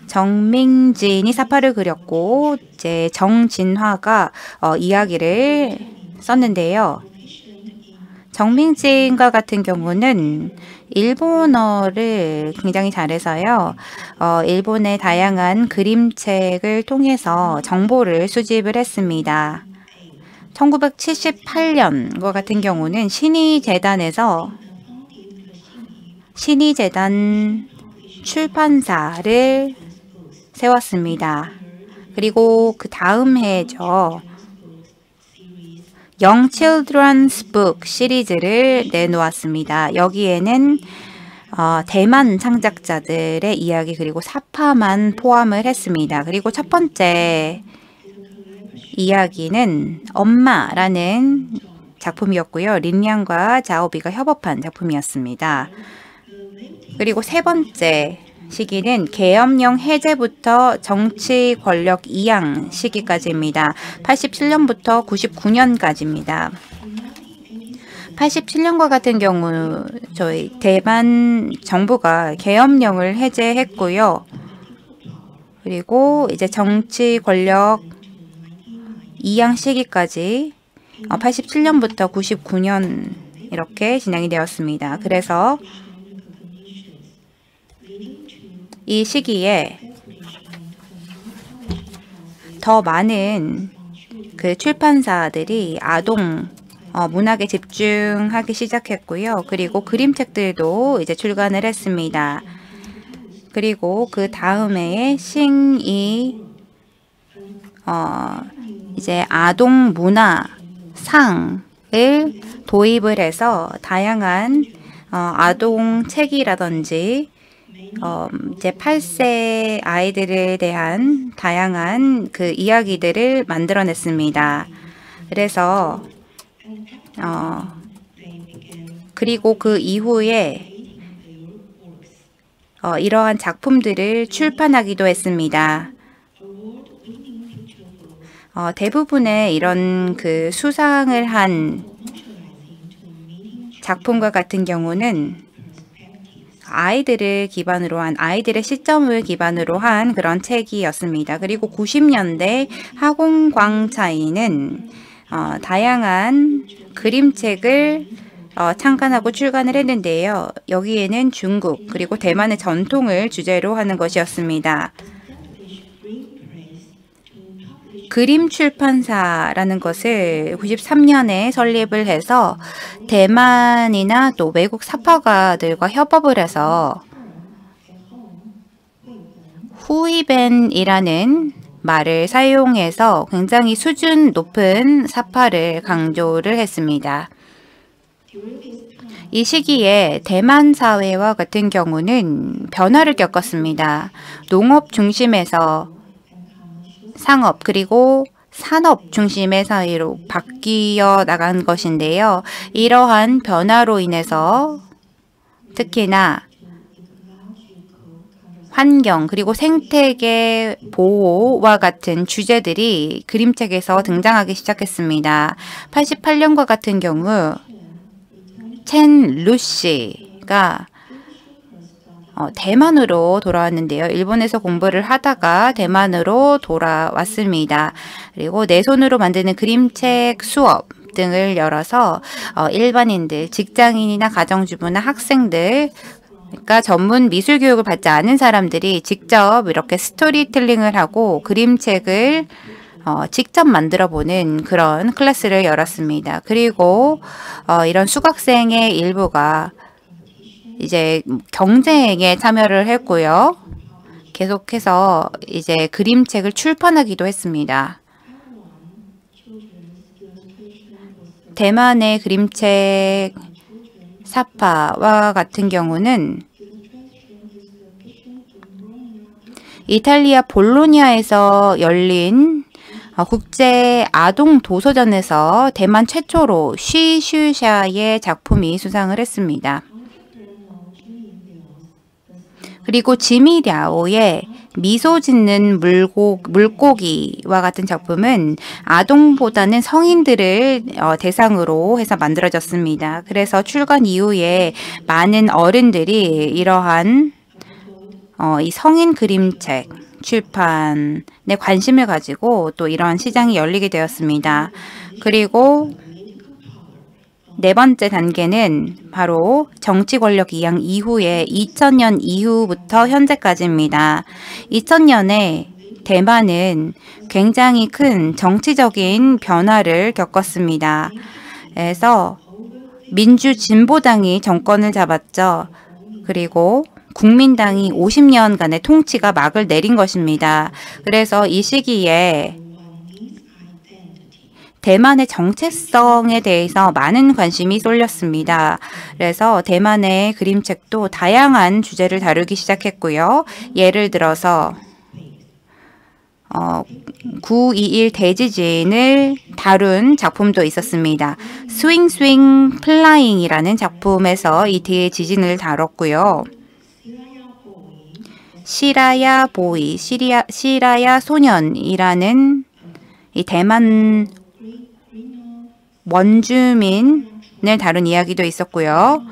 정민진이 사파를 그렸고 이제 정진화가 이야기를 썼는데요. 정민진과 같은 경우는 일본어를 굉장히 잘해서요. 일본의 다양한 그림책을 통해서 정보를 수집을 했습니다. 1978년과 같은 경우는 신의재단에서 신의재단 출판사를 세웠습니다. 그리고 그 다음 해죠. Young Children's Book 시리즈를 내놓았습니다. 여기에는 대만 창작자들의 이야기 그리고 사파만 포함을 했습니다. 그리고 첫 번째 이야기는 엄마라는 작품이었고요. 린양과 자오비가 협업한 작품이었습니다. 그리고 세 번째 시기는 계엄령 해제부터 정치 권력 이양 시기까지입니다. 87년부터 99년까지입니다. 87년과 같은 경우 저희 대만 정부가 계엄령을 해제했고요. 그리고 이제 정치 권력 이양 시기까지 87년부터 99년 이렇게 진행이 되었습니다. 그래서 이 시기에 더 많은 그 출판사들이 아동 문학에 집중하기 시작했고요. 그리고 그림책들도 이제 출간을 했습니다. 그리고 그 다음 해에 싱이 이제 아동 문화 상을 도입을 해서 다양한 아동 책이라든지 이제 8세 아이들에 대한 다양한 그 이야기들을 만들어냈습니다. 그래서 그리고 그 이후에 이러한 작품들을 출판하기도 했습니다. 대부분의 이런 그 수상을 한 작품과 같은 경우는 아이들을 기반으로 한 아이들의 시점을 기반으로 한 그런 책이었습니다. 그리고 90년대 하공광차이는 다양한 그림책을 창간하고 출간을 했는데요. 여기에는 중국 그리고 대만의 전통을 주제로 하는 것이었습니다. 그림 출판사라는 것을 93년에 설립을 해서 대만이나 또 외국 사파가들과 협업을 해서 후이벤이라는 말을 사용해서 굉장히 수준 높은 사파를 강조를 했습니다. 이 시기에 대만 사회와 같은 경우는 변화를 겪었습니다. 농업 중심에서 상업 그리고 산업 중심의 사회로 바뀌어 나간 것인데요. 이러한 변화로 인해서 특히나 환경 그리고 생태계 보호와 같은 주제들이 그림책에서 등장하기 시작했습니다. 88년과 같은 경우 첸 루시가 대만으로 돌아왔는데요. 일본에서 공부를 하다가 대만으로 돌아왔습니다. 그리고 내 손으로 만드는 그림책 수업 등을 열어서 일반인들, 직장인이나 가정주부나 학생들, 그러니까 전문 미술 교육을 받지 않은 사람들이 직접 이렇게 스토리텔링을 하고 그림책을 직접 만들어 보는 그런 클래스를 열었습니다. 그리고 이런 수강생의 일부가 이제 경쟁에 참여를 했고요. 계속해서 이제 그림책을 출판하기도 했습니다. 대만의 그림책 사파와 같은 경우는 이탈리아 볼로냐에서 열린 국제 아동 도서전에서 대만 최초로 쉬슈샤의 작품이 수상을 했습니다. 그리고 지미랴오의 미소 짓는 물고기와 같은 작품은 아동보다는 성인들을 대상으로 해서 만들어졌습니다. 그래서 출간 이후에 많은 어른들이 이러한 이 성인 그림책 출판에 관심을 가지고 또 이런 시장이 열리게 되었습니다. 그리고 네 번째 단계는 바로 정치 권력 이양 이후에 2000년 이후부터 현재까지입니다. 2000년에 대만은 굉장히 큰 정치적인 변화를 겪었습니다. 그래서 민주진보당이 정권을 잡았죠. 그리고 국민당이 50년간의 통치가 막을 내린 것입니다. 그래서 이 시기에 대만의 정체성에 대해서 많은 관심이 쏠렸습니다. 그래서 대만의 그림책도 다양한 주제를 다루기 시작했고요. 예를 들어서 9.21 대지진을 다룬 작품도 있었습니다. 스윙 스윙 플라잉이라는 작품에서 이 대지진을 다뤘고요. 시라야 보이, 시라야 소년이라는 이 대만 원주민을 다룬 이야기도 있었고요.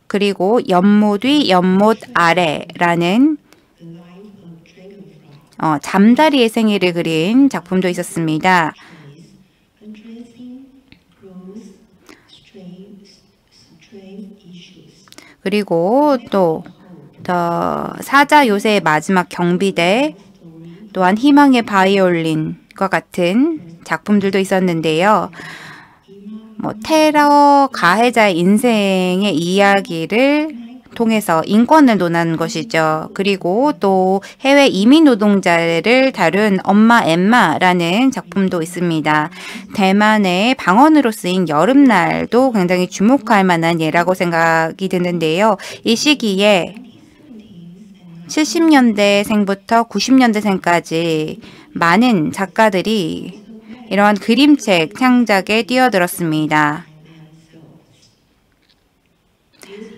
그리고 연못 위 연못 아래라는 잠자리의 생일을 그린 작품도 있었습니다. 그리고 또 사자 요새의 마지막 경비대, 또한 희망의 바이올린과 같은 작품들도 있었는데요. 테러 가해자의 인생의 이야기를 통해서 인권을 논하는 것이죠. 그리고 또 해외 이민 노동자를 다룬 엄마 엠마라는 작품도 있습니다. 대만의 방언으로 쓰인 여름날도 굉장히 주목할 만한 예라고 생각이 드는데요. 이 시기에 70년대생부터 90년대생까지 많은 작가들이 이러한 그림책 창작에 뛰어들었습니다.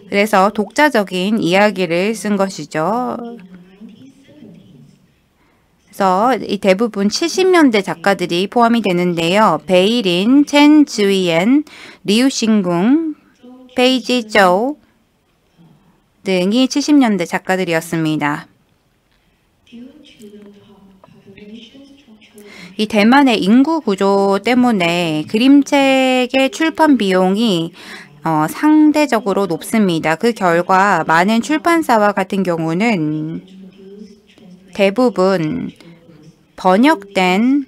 그래서 독자적인 이야기를 쓴 것이죠. 그래서 이 대부분 70년대 작가들이 포함이 되는데요. 베이린, 첸 즈위엔, 리우 싱궁, 페이지 조우 등이 70년대 작가들이었습니다. 이 대만의 인구 구조 때문에 그림책의 출판 비용이 상대적으로 높습니다. 그 결과 많은 출판사와 같은 경우는 대부분 번역된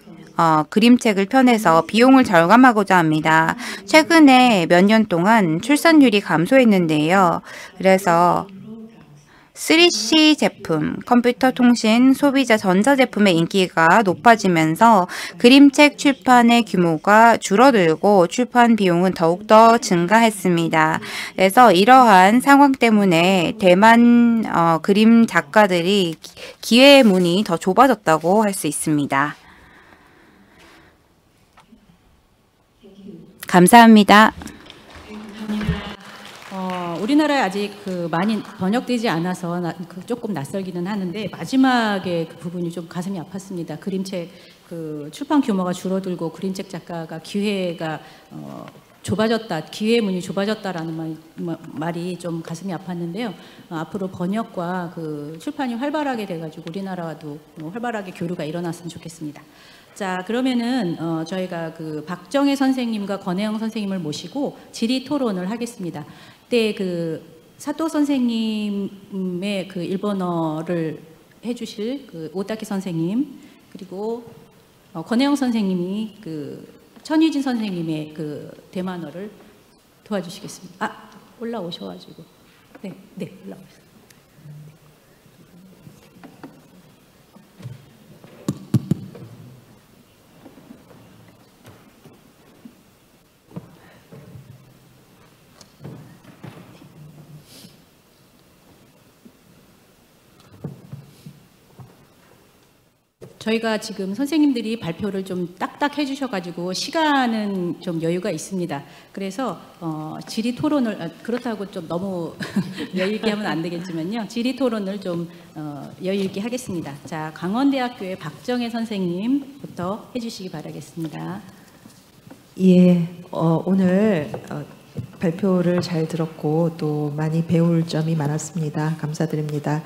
그림책을 펴내서 비용을 절감하고자 합니다. 최근에 몇 년 동안 출산율이 감소했는데요. 그래서 3C 제품, 컴퓨터 통신, 소비자 전자제품의 인기가 높아지면서 그림책 출판의 규모가 줄어들고 출판 비용은 더욱더 증가했습니다. 그래서 이러한 상황 때문에 대만 그림 작가들이 기회의 문이 더 좁아졌다고 할 수 있습니다. 감사합니다. 우리나라에 아직 많이 번역되지 않아서 조금 낯설기는 하는데 마지막에 그 부분이 좀 가슴이 아팠습니다. 그림책 출판 규모가 줄어들고 그림책 작가가 기회가 좁아졌다, 기회의 문이 좁아졌다라는 말이 좀 가슴이 아팠는데요. 앞으로 번역과 출판이 활발하게 돼가지고 우리나라와도 활발하게 교류가 일어났으면 좋겠습니다. 자, 그러면은 저희가 박정혜 선생님과 권혜영 선생님을 모시고 질의 토론을 하겠습니다. 그때 사토 선생님의 일본어를 해주실 오타키 선생님, 그리고 권혜영 선생님이 천유진 선생님의 대만어를 도와주시겠습니다. 올라오셔가지고 네, 올라오세요. 저희가 지금 선생님들이 발표를 좀 딱딱 해주셔가지고 시간은 좀 여유가 있습니다. 그래서 질의 토론을 그렇다고 좀 너무 여유 있게 하면 안 되겠지만요. 질의 토론을 좀 여유 있게 하겠습니다. 자, 강원대학교의 박정혜 선생님부터 해주시기 바라겠습니다. 예, 오늘 발표를 잘 들었고 또 많이 배울 점이 많았습니다. 감사드립니다.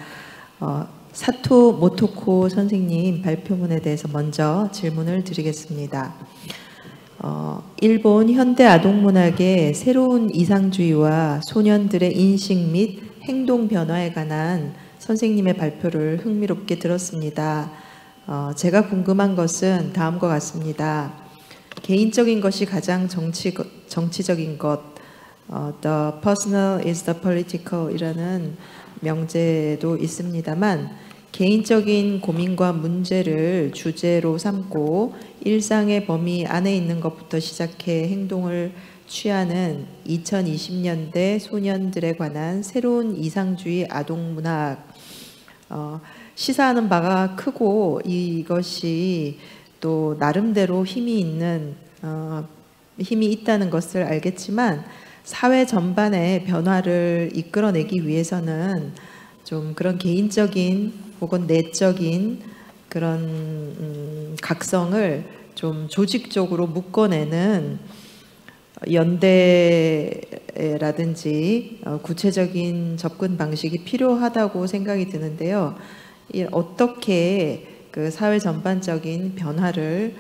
사토 모토코 선생님 발표문에 대해서 먼저 질문을 드리겠습니다. 일본 현대 아동문학의 새로운 이상주의와 소년들의 인식 및 행동 변화에 관한 선생님의 발표를 흥미롭게 들었습니다. 제가 궁금한 것은 다음과 같습니다. 개인적인 것이 가장 정치적인 것, The personal is the political 이라는 명제도 있습니다만 개인적인 고민과 문제를 주제로 삼고 일상의 범위 안에 있는 것부터 시작해 행동을 취하는 2020년대 소년들에 관한 새로운 이상주의 아동문학, 시사하는 바가 크고 이것이 또 나름대로 힘이 있다는 것을 알겠지만 사회 전반의 변화를 이끌어내기 위해서는 좀 그런 개인적인 혹은 내적인 그런 각성을 좀 조직적으로 묶어내는 연대라든지 구체적인 접근 방식이 필요하다고 생각이 드는데요. 어떻게 그 사회 전반적인 변화를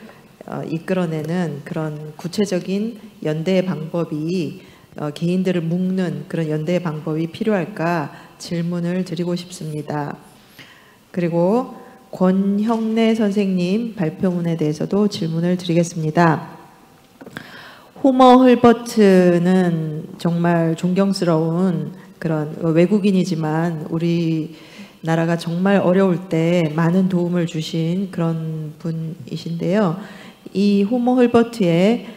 이끌어내는 그런 구체적인 연대의 방법이 개인들을 묶는 그런 연대의 방법이 필요할까 질문을 드리고 싶습니다. 그리고 권형래 선생님 발표문에 대해서도 질문을 드리겠습니다. 호머 헐버트는 정말 존경스러운 그런 외국인이지만 우리나라가 정말 어려울 때 많은 도움을 주신 그런 분이신데요. 이 호머 헐버트의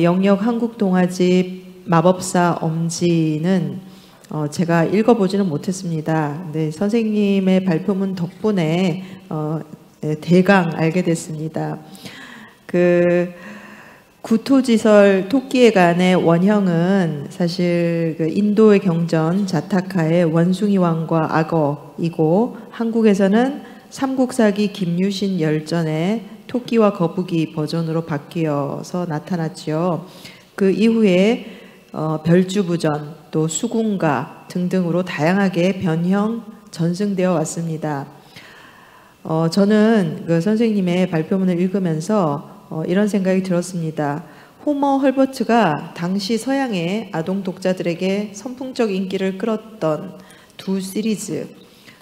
영역 한국 동화집 마법사 엄지는 제가 읽어보지는 못했습니다. 네, 선생님의 발표문 덕분에 대강 알게 됐습니다. 그 구토지설 토끼에 관의 원형은 사실 그 인도의 경전 자타카의 원숭이 왕과 악어이고 한국에서는 삼국사기 김유신 열전의 토끼와 거북이 버전으로 바뀌어서 나타났지요. 그 이후에 별주부전, 또 수군가 등등으로 다양하게 변형, 전승되어 왔습니다. 저는 그 선생님의 발표문을 읽으면서 이런 생각이 들었습니다. 호머 헐버트가 당시 서양의 아동 독자들에게 선풍적 인기를 끌었던 두 시리즈,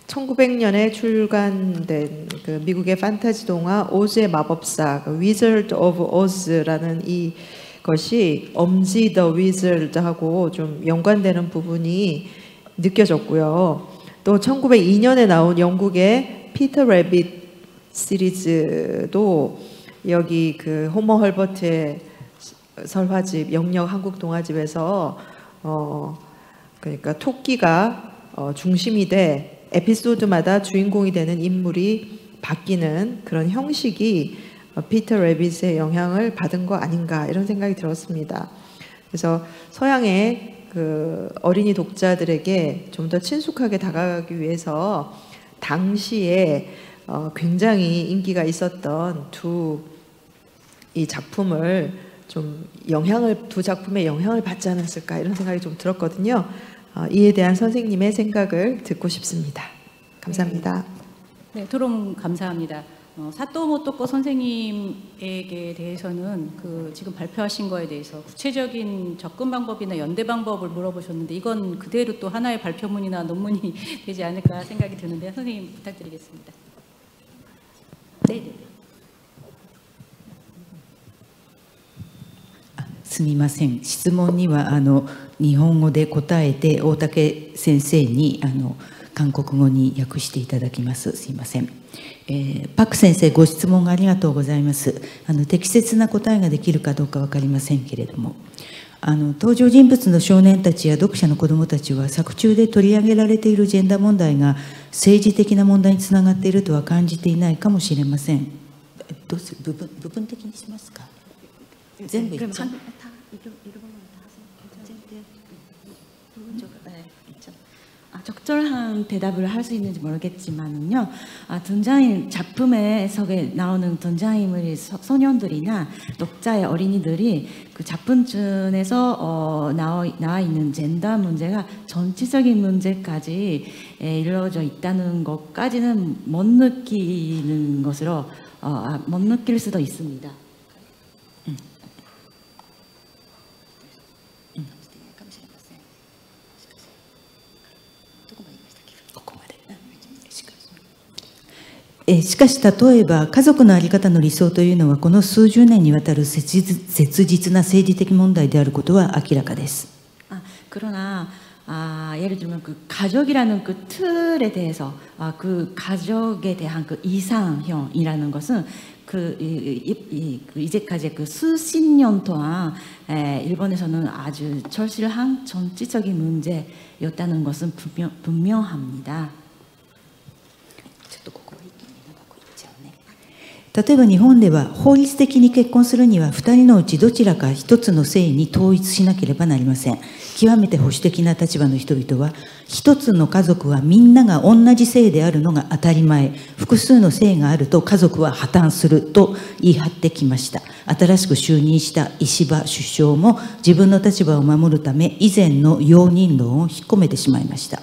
1900년에 출간된 그 미국의 판타지 동화 오즈의 마법사, Wizard of Oz라는 이 것이 엄지 더 위즐드하고 좀 연관되는 부분이 느껴졌고요. 또 1902년에 나온 영국의 피터 래빗 시리즈도 여기 그 호머 헐버트의 설화집 영역 한국 동화집에서 그러니까 토끼가 중심이 돼 에피소드마다 주인공이 되는 인물이 바뀌는 그런 형식이 피터 래빗의 영향을 받은 거 아닌가 이런 생각이 들었습니다. 그래서 서양의 그 어린이 독자들에게 좀 더 친숙하게 다가가기 위해서 당시에 굉장히 인기가 있었던 이 작품을 좀 두 작품의 영향을 받지 않았을까 이런 생각이 좀 들었거든요. 이에 대한 선생님의 생각을 듣고 싶습니다. 감사합니다. 네, 토론 감사합니다. 사토 모토코 선생님에게 대해서는 그 지금 발표하신 거에 대해서 구체적인 접근 방법이나 연대 방법을 물어보셨는데 이건 그대로 또 하나의 발표문이나 논문이 되지 않을까 생각이 드는데 선생님 부탁드리겠습니다. 네. すみません。質問には日本語で答えて大竹先生に韓国語に訳していただきます。すいません。パク先生、ご質問ありがとうございます。適切な答えができるかどうか分かりませんけれども、登場人物の少年たちや読者の子どもたちは作中で取り上げられているジェンダー問題が政治的な問題につながっているとは感じていないかもしれません。どうする部分的にしますか。全部言っちゃう。 적절한 대답을 할 수 있는지 모르겠지만은요. 등장인 작품에 속에 나오는 등장인물이 소년들이나 독자의 어린이들이 그 작품중에서 나와 있는 젠더 문제가 전체적인 문제까지 이루어져 있다는 것까지는 못 느끼는 것으로 못 느낄 수도 있습니다.しかし例えば家族の在り方の理想というのはこの数十年にわたる切実な政治的問題であることは明らかです。 그러나 예를 들면 그 가족이라는 그 틀에 대해서 그 가족에 대한 그 이상형이라는 것은 이제까지 그 수십 년 동안 일본에서는 아주 절실한 정치적인 문제였다는 것은 분명합니다. 例えば日本では法律的に結婚するには2人のうちどちらか1つの性に統一しなければなりません。極めて保守的な立場の人々は1つの家族はみんなが同じ性であるのが当たり前、複数の性があると家族は破綻すると言い張ってきました。新しく就任した石破首相も自分の立場を守るため以前の容認論を引っ込めてしまいました。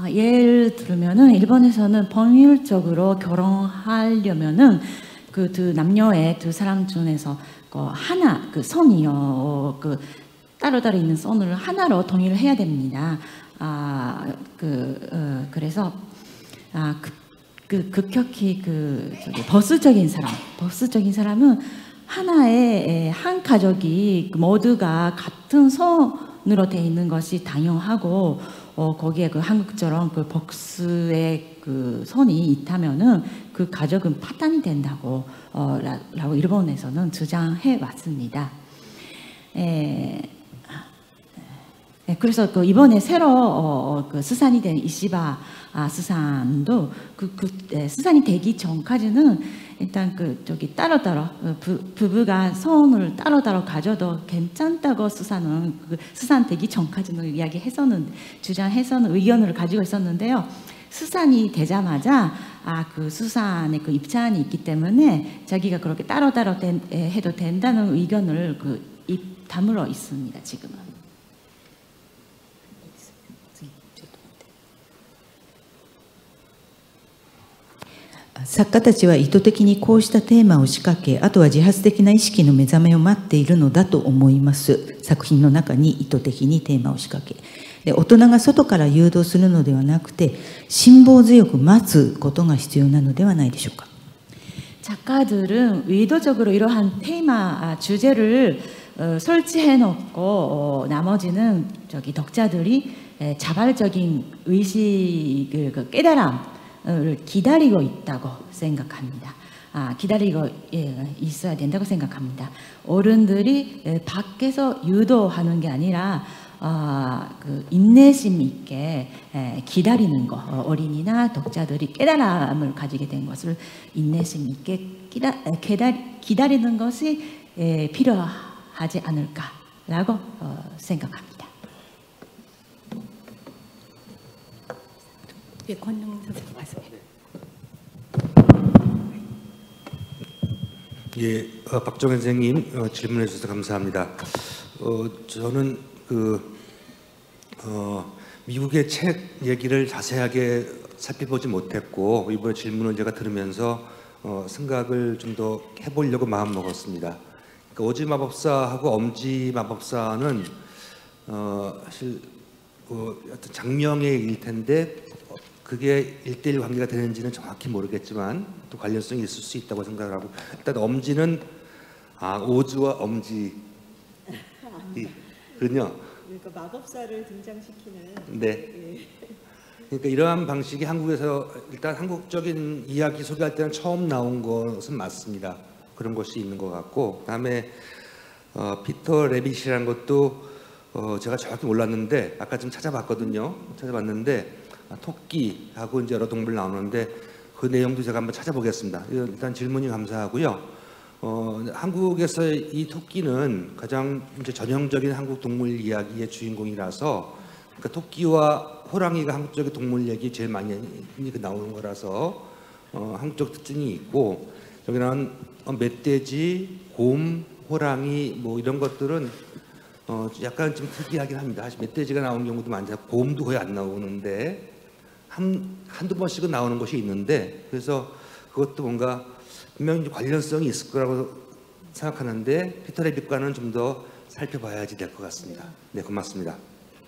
예를 들면은 일본에서는 법률적으로 결혼하려면은 그 두 남녀의 두 사람 중에서 하나 그 선이요 그 따로따로 있는 선을 하나로 동의를 해야 됩니다. 그래서 극격히 보수적인 사람은 하나의 한 가족이 모두가 같은 선으로 되어 있는 것이 당연하고 거기에 그 한국처럼 그 복수의 그 선이 있다면은 그 가족은 파탄이 된다고 라고 일본에서는 주장해 왔습니다. 그래서 그 이번에 새로 그 수산이 된 이시바 수산도 수산이 되기 전까지는 일단 따로따로 부부가 손을 따로따로 가져도 괜찮다고 수산 되기 전까지는 주장해서는 의견을 가지고 있었는데요. 수산이 되자마자 그 수산의 그 입장이 있기 때문에 자기가 그렇게 따로따로 해도 된다는 의견을 입 다물어 있습니다. 지금은. 作家たちは意図的にこうしたテーマを仕掛け、あとは自発的な意識の目覚めを待っているのだと思います。作品の中に意図的にテーマを仕掛け、で大人が外から誘導するのではなくて辛抱強く待つことが必要なのではないでしょうか。 작가들은 의도적으로 이러한 테마 주제를 설치해 놓고 나머지는 독자들이 자발적인 의식을 깨달음을 기다리고 있다고 생각합니다. 기다리고 있어야 된다고 생각합니다. 어른들이 밖에서 유도하는 게 아니라 그 인내심 있게 기다리는 거, 어린이나 독자들이 깨달음을 가지게 된 것을 인내심 있게 기다리는 것이 필요하지 않을까라고 생각합니다. 예, 권영 선생님 말씀해. 예, 박정현 선생님 질문해 주셔서 감사합니다. 저는 미국의 책 얘기를 자세하게 살펴보지 못했고 이번에 질문을 제가 들으면서 생각을 좀 더 해보려고 마음 먹었습니다. 그러니까 오지 마법사하고 엄지 마법사는 사실 어떤 장명의 일 텐데 그게 1:1 관계가 되는지는 정확히 모르겠지만 또 관련성이 있을 수 있다고 생각을 하고, 일단 엄지는 오즈와 엄지 그렇군요. 그러니까 마법사를 등장시키는. 네. 예. 그러니까 이러한 방식이 한국에서 일단 한국적인 이야기 소개할 때는 처음 나온 것은 맞습니다. 그런 것이 있는 것 같고, 그다음에 피터 레빗이라는 것도 제가 정확히 몰랐는데 아까 좀 찾아봤거든요. 찾아봤는데 토끼하고 이제 여러 동물 나오는데 그 내용도 제가 한번 찾아보겠습니다. 일단 질문이 감사하고요. 한국에서 이 토끼는 가장 이제 전형적인 한국 동물 이야기의 주인공이라서 그러니까 토끼와 호랑이가 한국 쪽의 동물 얘기 제일 많이 나오는 거라서 한국 쪽 특징이 있고 여기는 멧돼지, 곰, 호랑이 뭐 이런 것들은 약간 좀 특이하긴 합니다. 사실 멧돼지가 나오는 경우도 많죠. 곰도 거의 안 나오는데 한두 번씩은 나오는 것이 있는데 그래서 그것도 뭔가 분명히 관련성이 있을 거라고 생각하는데 피터 레빗과는 좀 더 살펴봐야지 될 것 같습니다. 네, 고맙습니다.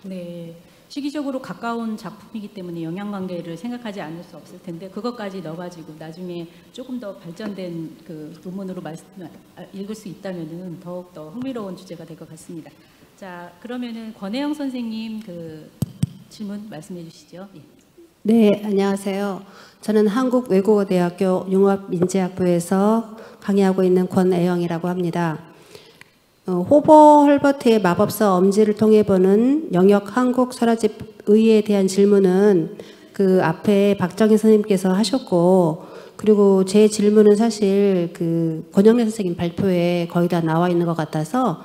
네, 시기적으로 가까운 작품이기 때문에 영향관계를 생각하지 않을 수 없을 텐데 그것까지 넣어가지고 나중에 조금 더 발전된 그 논문으로 읽을 수 있다면은 더욱 더 흥미로운 주제가 될 것 같습니다. 자, 그러면은 권혜영 선생님 그 질문 말씀해 주시죠. 예. 네, 안녕하세요. 저는 한국외국어대학교 융합민재학부에서 강의하고 있는 권애영이라고 합니다. 호버 헐버트의 마법사 엄지를 통해 보는 영역 한국 서라집 의의에 대한 질문은 그 앞에 박정희 선생님께서 하셨고, 그리고 제 질문은 사실 그 권영래 선생님 발표에 거의 다 나와 있는 것 같아서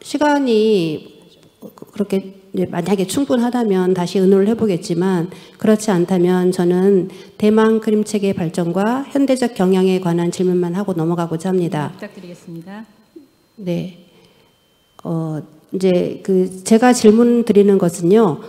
시간이 그렇게 만약에 충분하다면 다시 의논을 해보겠지만 그렇지 않다면 저는 대만 그림책의 발전과 현대적 경향에 관한 질문만 하고 넘어가고자 합니다. 부탁드리겠습니다. 네. 이제 제가 질문 드리는 것은요.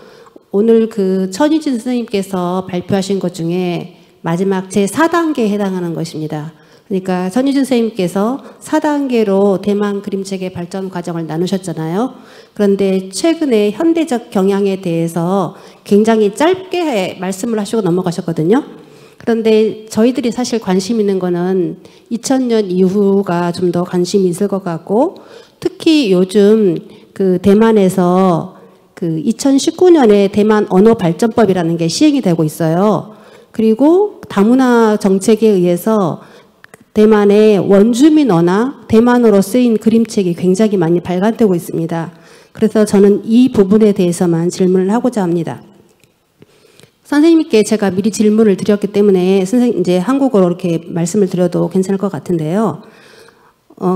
오늘 그 천유진 선생님께서 발표하신 것 중에 마지막 제 4단계에 해당하는 것입니다. 그러니까 천유진 선생님께서 4단계로 대만 그림책의 발전 과정을 나누셨잖아요. 그런데 최근에 현대적 경향에 대해서 굉장히 짧게 말씀을 하시고 넘어가셨거든요. 그런데 저희들이 사실 관심 있는 거는 2000년 이후가 좀 더 관심이 있을 것 같고, 특히 요즘 그 대만에서 그 2019년에 대만 언어 발전법이라는 게 시행이 되고 있어요. 그리고 다문화 정책에 의해서 대만의 원주민 언어나 대만어로 쓰인 그림책이 굉장히 많이 발간되고 있습니다. 그래서 저는 이 부분에 대해서만 질문을 하고자 합니다. 선생님께 제가 미리 질문을 드렸기 때문에 선생님 이제 한국어로 이렇게 말씀을 드려도 괜찮을 것 같은데요.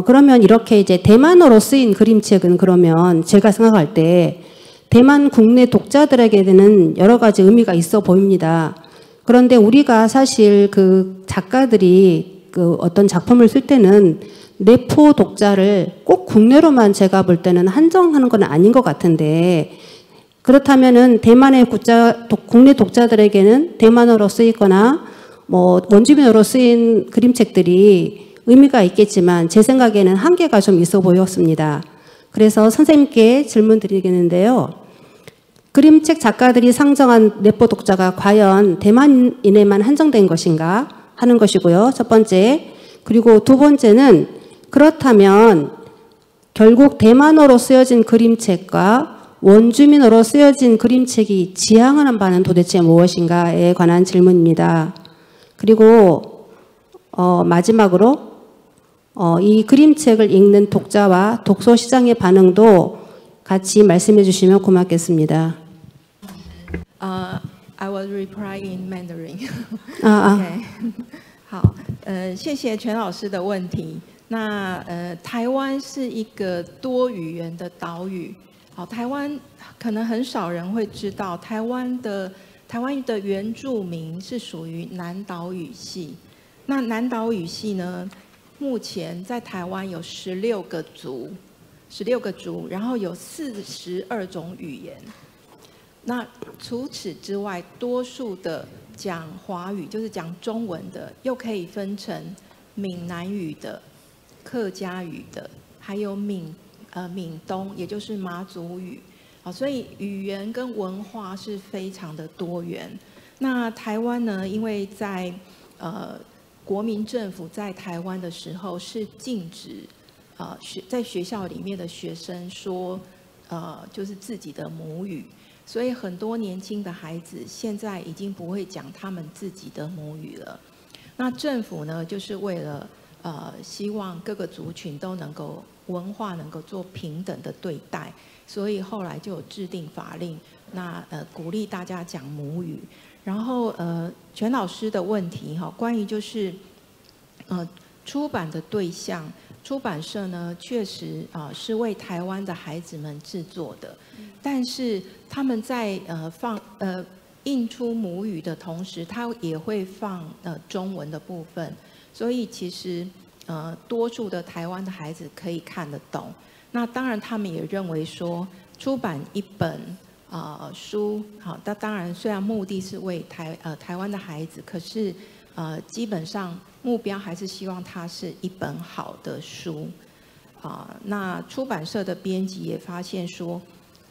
그러면 이렇게 이제 대만어로 쓰인 그림책은 그러면 제가 생각할 때 대만 국내 독자들에게는 여러 가지 의미가 있어 보입니다. 그런데 우리가 사실 그 작가들이 그 어떤 작품을 쓸 때는 내포 독자를 꼭 국내로만 제가 볼 때는 한정하는 건 아닌 것 같은데, 그렇다면은 대만의 국내 독자들에게는 대만어로 쓰이거나 뭐 원주민어로 쓰인 그림책들이 의미가 있겠지만 제 생각에는 한계가 좀 있어 보였습니다. 그래서 선생님께 질문 드리겠는데요. 그림책 작가들이 상정한 내포 독자가 과연 대만인에만 한정된 것인가 하는 것이고요. 첫 번째. 그리고 두 번째는 그렇다면 결국 대만어로 쓰여진 그림책과 원주민어로 쓰여진 그림책이 지향하는 바는 도대체 무엇인가에 관한 질문입니다. 그리고 마지막으로 이 그림책을 읽는 독자와 독서 시장의 반응도 같이 말씀해 주시면 고맙겠습니다. I will reply in Mandarin. 啊 OK， 好，谢谢全老师的问题。那台湾是一个多语言的岛屿。好，台湾可能很少人会知道，台湾的原住民是属于南岛语系。那南岛语系呢，目前在台湾有16个族，然后有42种语言。那除此之外，多数的讲华语，就是讲中文的，又可以分成闽南语的、客家语的，还有闽东，也就是马祖语。好，所以语言跟文化是非常的多元。那台湾呢，因为在国民政府在台湾的时候是禁止在学校里面的学生说就是自己的母语。所以很多年轻的孩子现在已经不会讲他们自己的母语了。那政府呢，就是为了希望各个族群都能够文化能够做平等的对待，所以后来就有制定法令，那鼓励大家讲母语。然后全老师的问题哈，关于就是出版的对象，出版社呢确实是为台湾的孩子们制作的，但是他们在印出母语的同时，他也会放中文的部分，所以其实多数的台湾的孩子可以看得懂。那当然，他们也认为说出版一本书，好，那当然虽然目的是为台湾的孩子，可是基本上目标还是希望它是一本好的书。那出版社的编辑也发现说，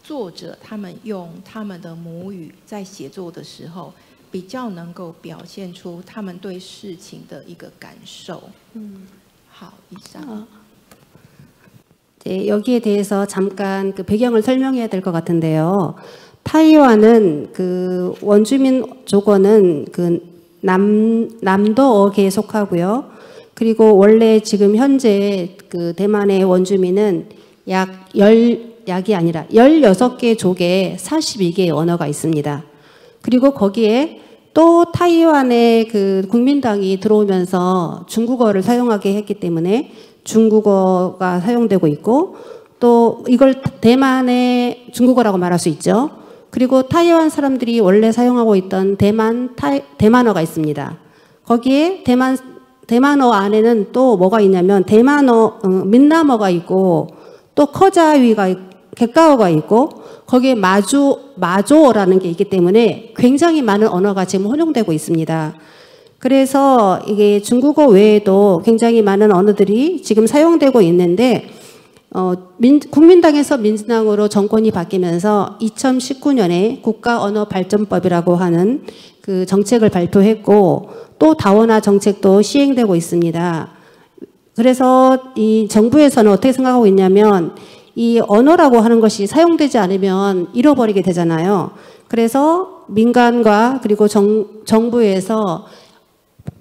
作者他们用他们的母语在写作的时候，比较能够表现出他们对事情的一个感受。好，以上。 네, 여기에 대해서 잠깐 그 배경을 설명해야 될 것 같은데요. 타이완은 그 원주민 조건은 그 남도어계에 속하고요. 그리고 원래 지금 현재 그 대만의 원주민은 약이 아니라 16개 족에 42개의 언어가 있습니다. 그리고 거기에 또 타이완의 그 국민당이 들어오면서 중국어를 사용하게 했기 때문에 중국어가 사용되고 있고, 또 이걸 대만의 중국어라고 말할 수 있죠. 그리고 타이완 사람들이 원래 사용하고 있던 대만어가 있습니다. 거기에 대만어 안에는 또 뭐가 있냐면 민남어가 있고, 또 커자위가 객가어가 있고, 거기에 마조어라는 게 있기 때문에 굉장히 많은 언어가 지금 혼용되고 있습니다. 그래서 이게 중국어 외에도 굉장히 많은 언어들이 지금 사용되고 있는데, 국민당에서 민주당으로 정권이 바뀌면서 2019년에 국가언어발전법이라고 하는 그 정책을 발표했고, 또 다원화 정책도 시행되고 있습니다. 그래서 이 정부에서는 어떻게 생각하고 있냐면, 이 언어라고 하는 것이 사용되지 않으면 잃어버리게 되잖아요. 그래서 민간과 그리고 정부에서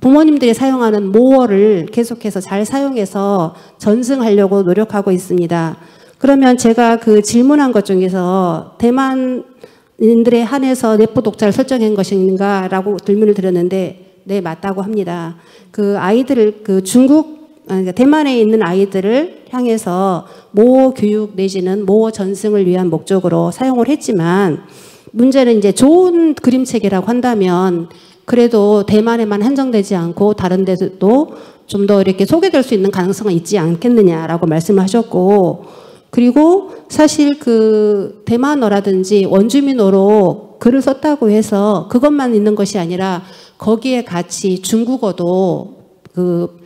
부모님들이 사용하는 모어를 계속해서 잘 사용해서 전승하려고 노력하고 있습니다. 그러면 제가 그 질문한 것 중에서 대만인들에 한해서 내부 독자를 설정한 것인가 라고 질문을 드렸는데, 네, 맞다고 합니다. 그 아이들을 그러니까 대만에 있는 아이들을 향해서 모어 교육 내지는 모어 전승을 위한 목적으로 사용을 했지만, 문제는 이제 좋은 그림책이라고 한다면 그래도 대만에만 한정되지 않고 다른 데도 좀 더 이렇게 소개될 수 있는 가능성은 있지 않겠느냐라고 말씀을 하셨고, 그리고 사실 그 대만어라든지 원주민어로 글을 썼다고 해서 그것만 있는 것이 아니라 거기에 같이 중국어도 그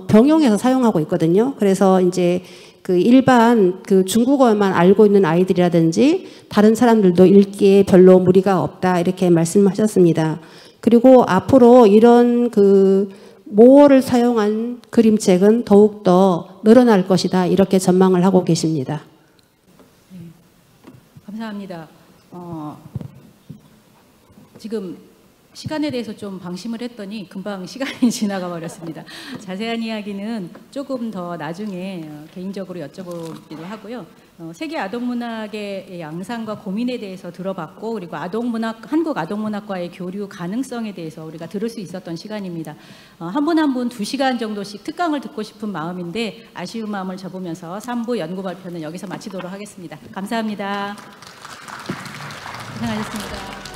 병용해서 사용하고 있거든요. 그래서 이제 그 일반 그 중국어만 알고 있는 아이들이라든지 다른 사람들도 읽기에 별로 무리가 없다, 이렇게 말씀하셨습니다. 그리고 앞으로 이런 그 모어를 사용한 그림책은 더욱더 늘어날 것이다, 이렇게 전망을 하고 계십니다. 네, 감사합니다. 지금 시간에 대해서 좀 방심을 했더니 금방 시간이 지나가 버렸습니다. 자세한 이야기는 조금 더 나중에 개인적으로 여쭤보기로 하고요. 세계 아동문학의 양상과 고민에 대해서 들어봤고, 그리고 한국 아동문학과의 교류 가능성에 대해서 우리가 들을 수 있었던 시간입니다. 한 분 한 분 2시간 정도씩 특강을 듣고 싶은 마음인데 아쉬운 마음을 접으면서 3부 연구 발표는 여기서 마치도록 하겠습니다. 감사합니다. 고생하셨습니다.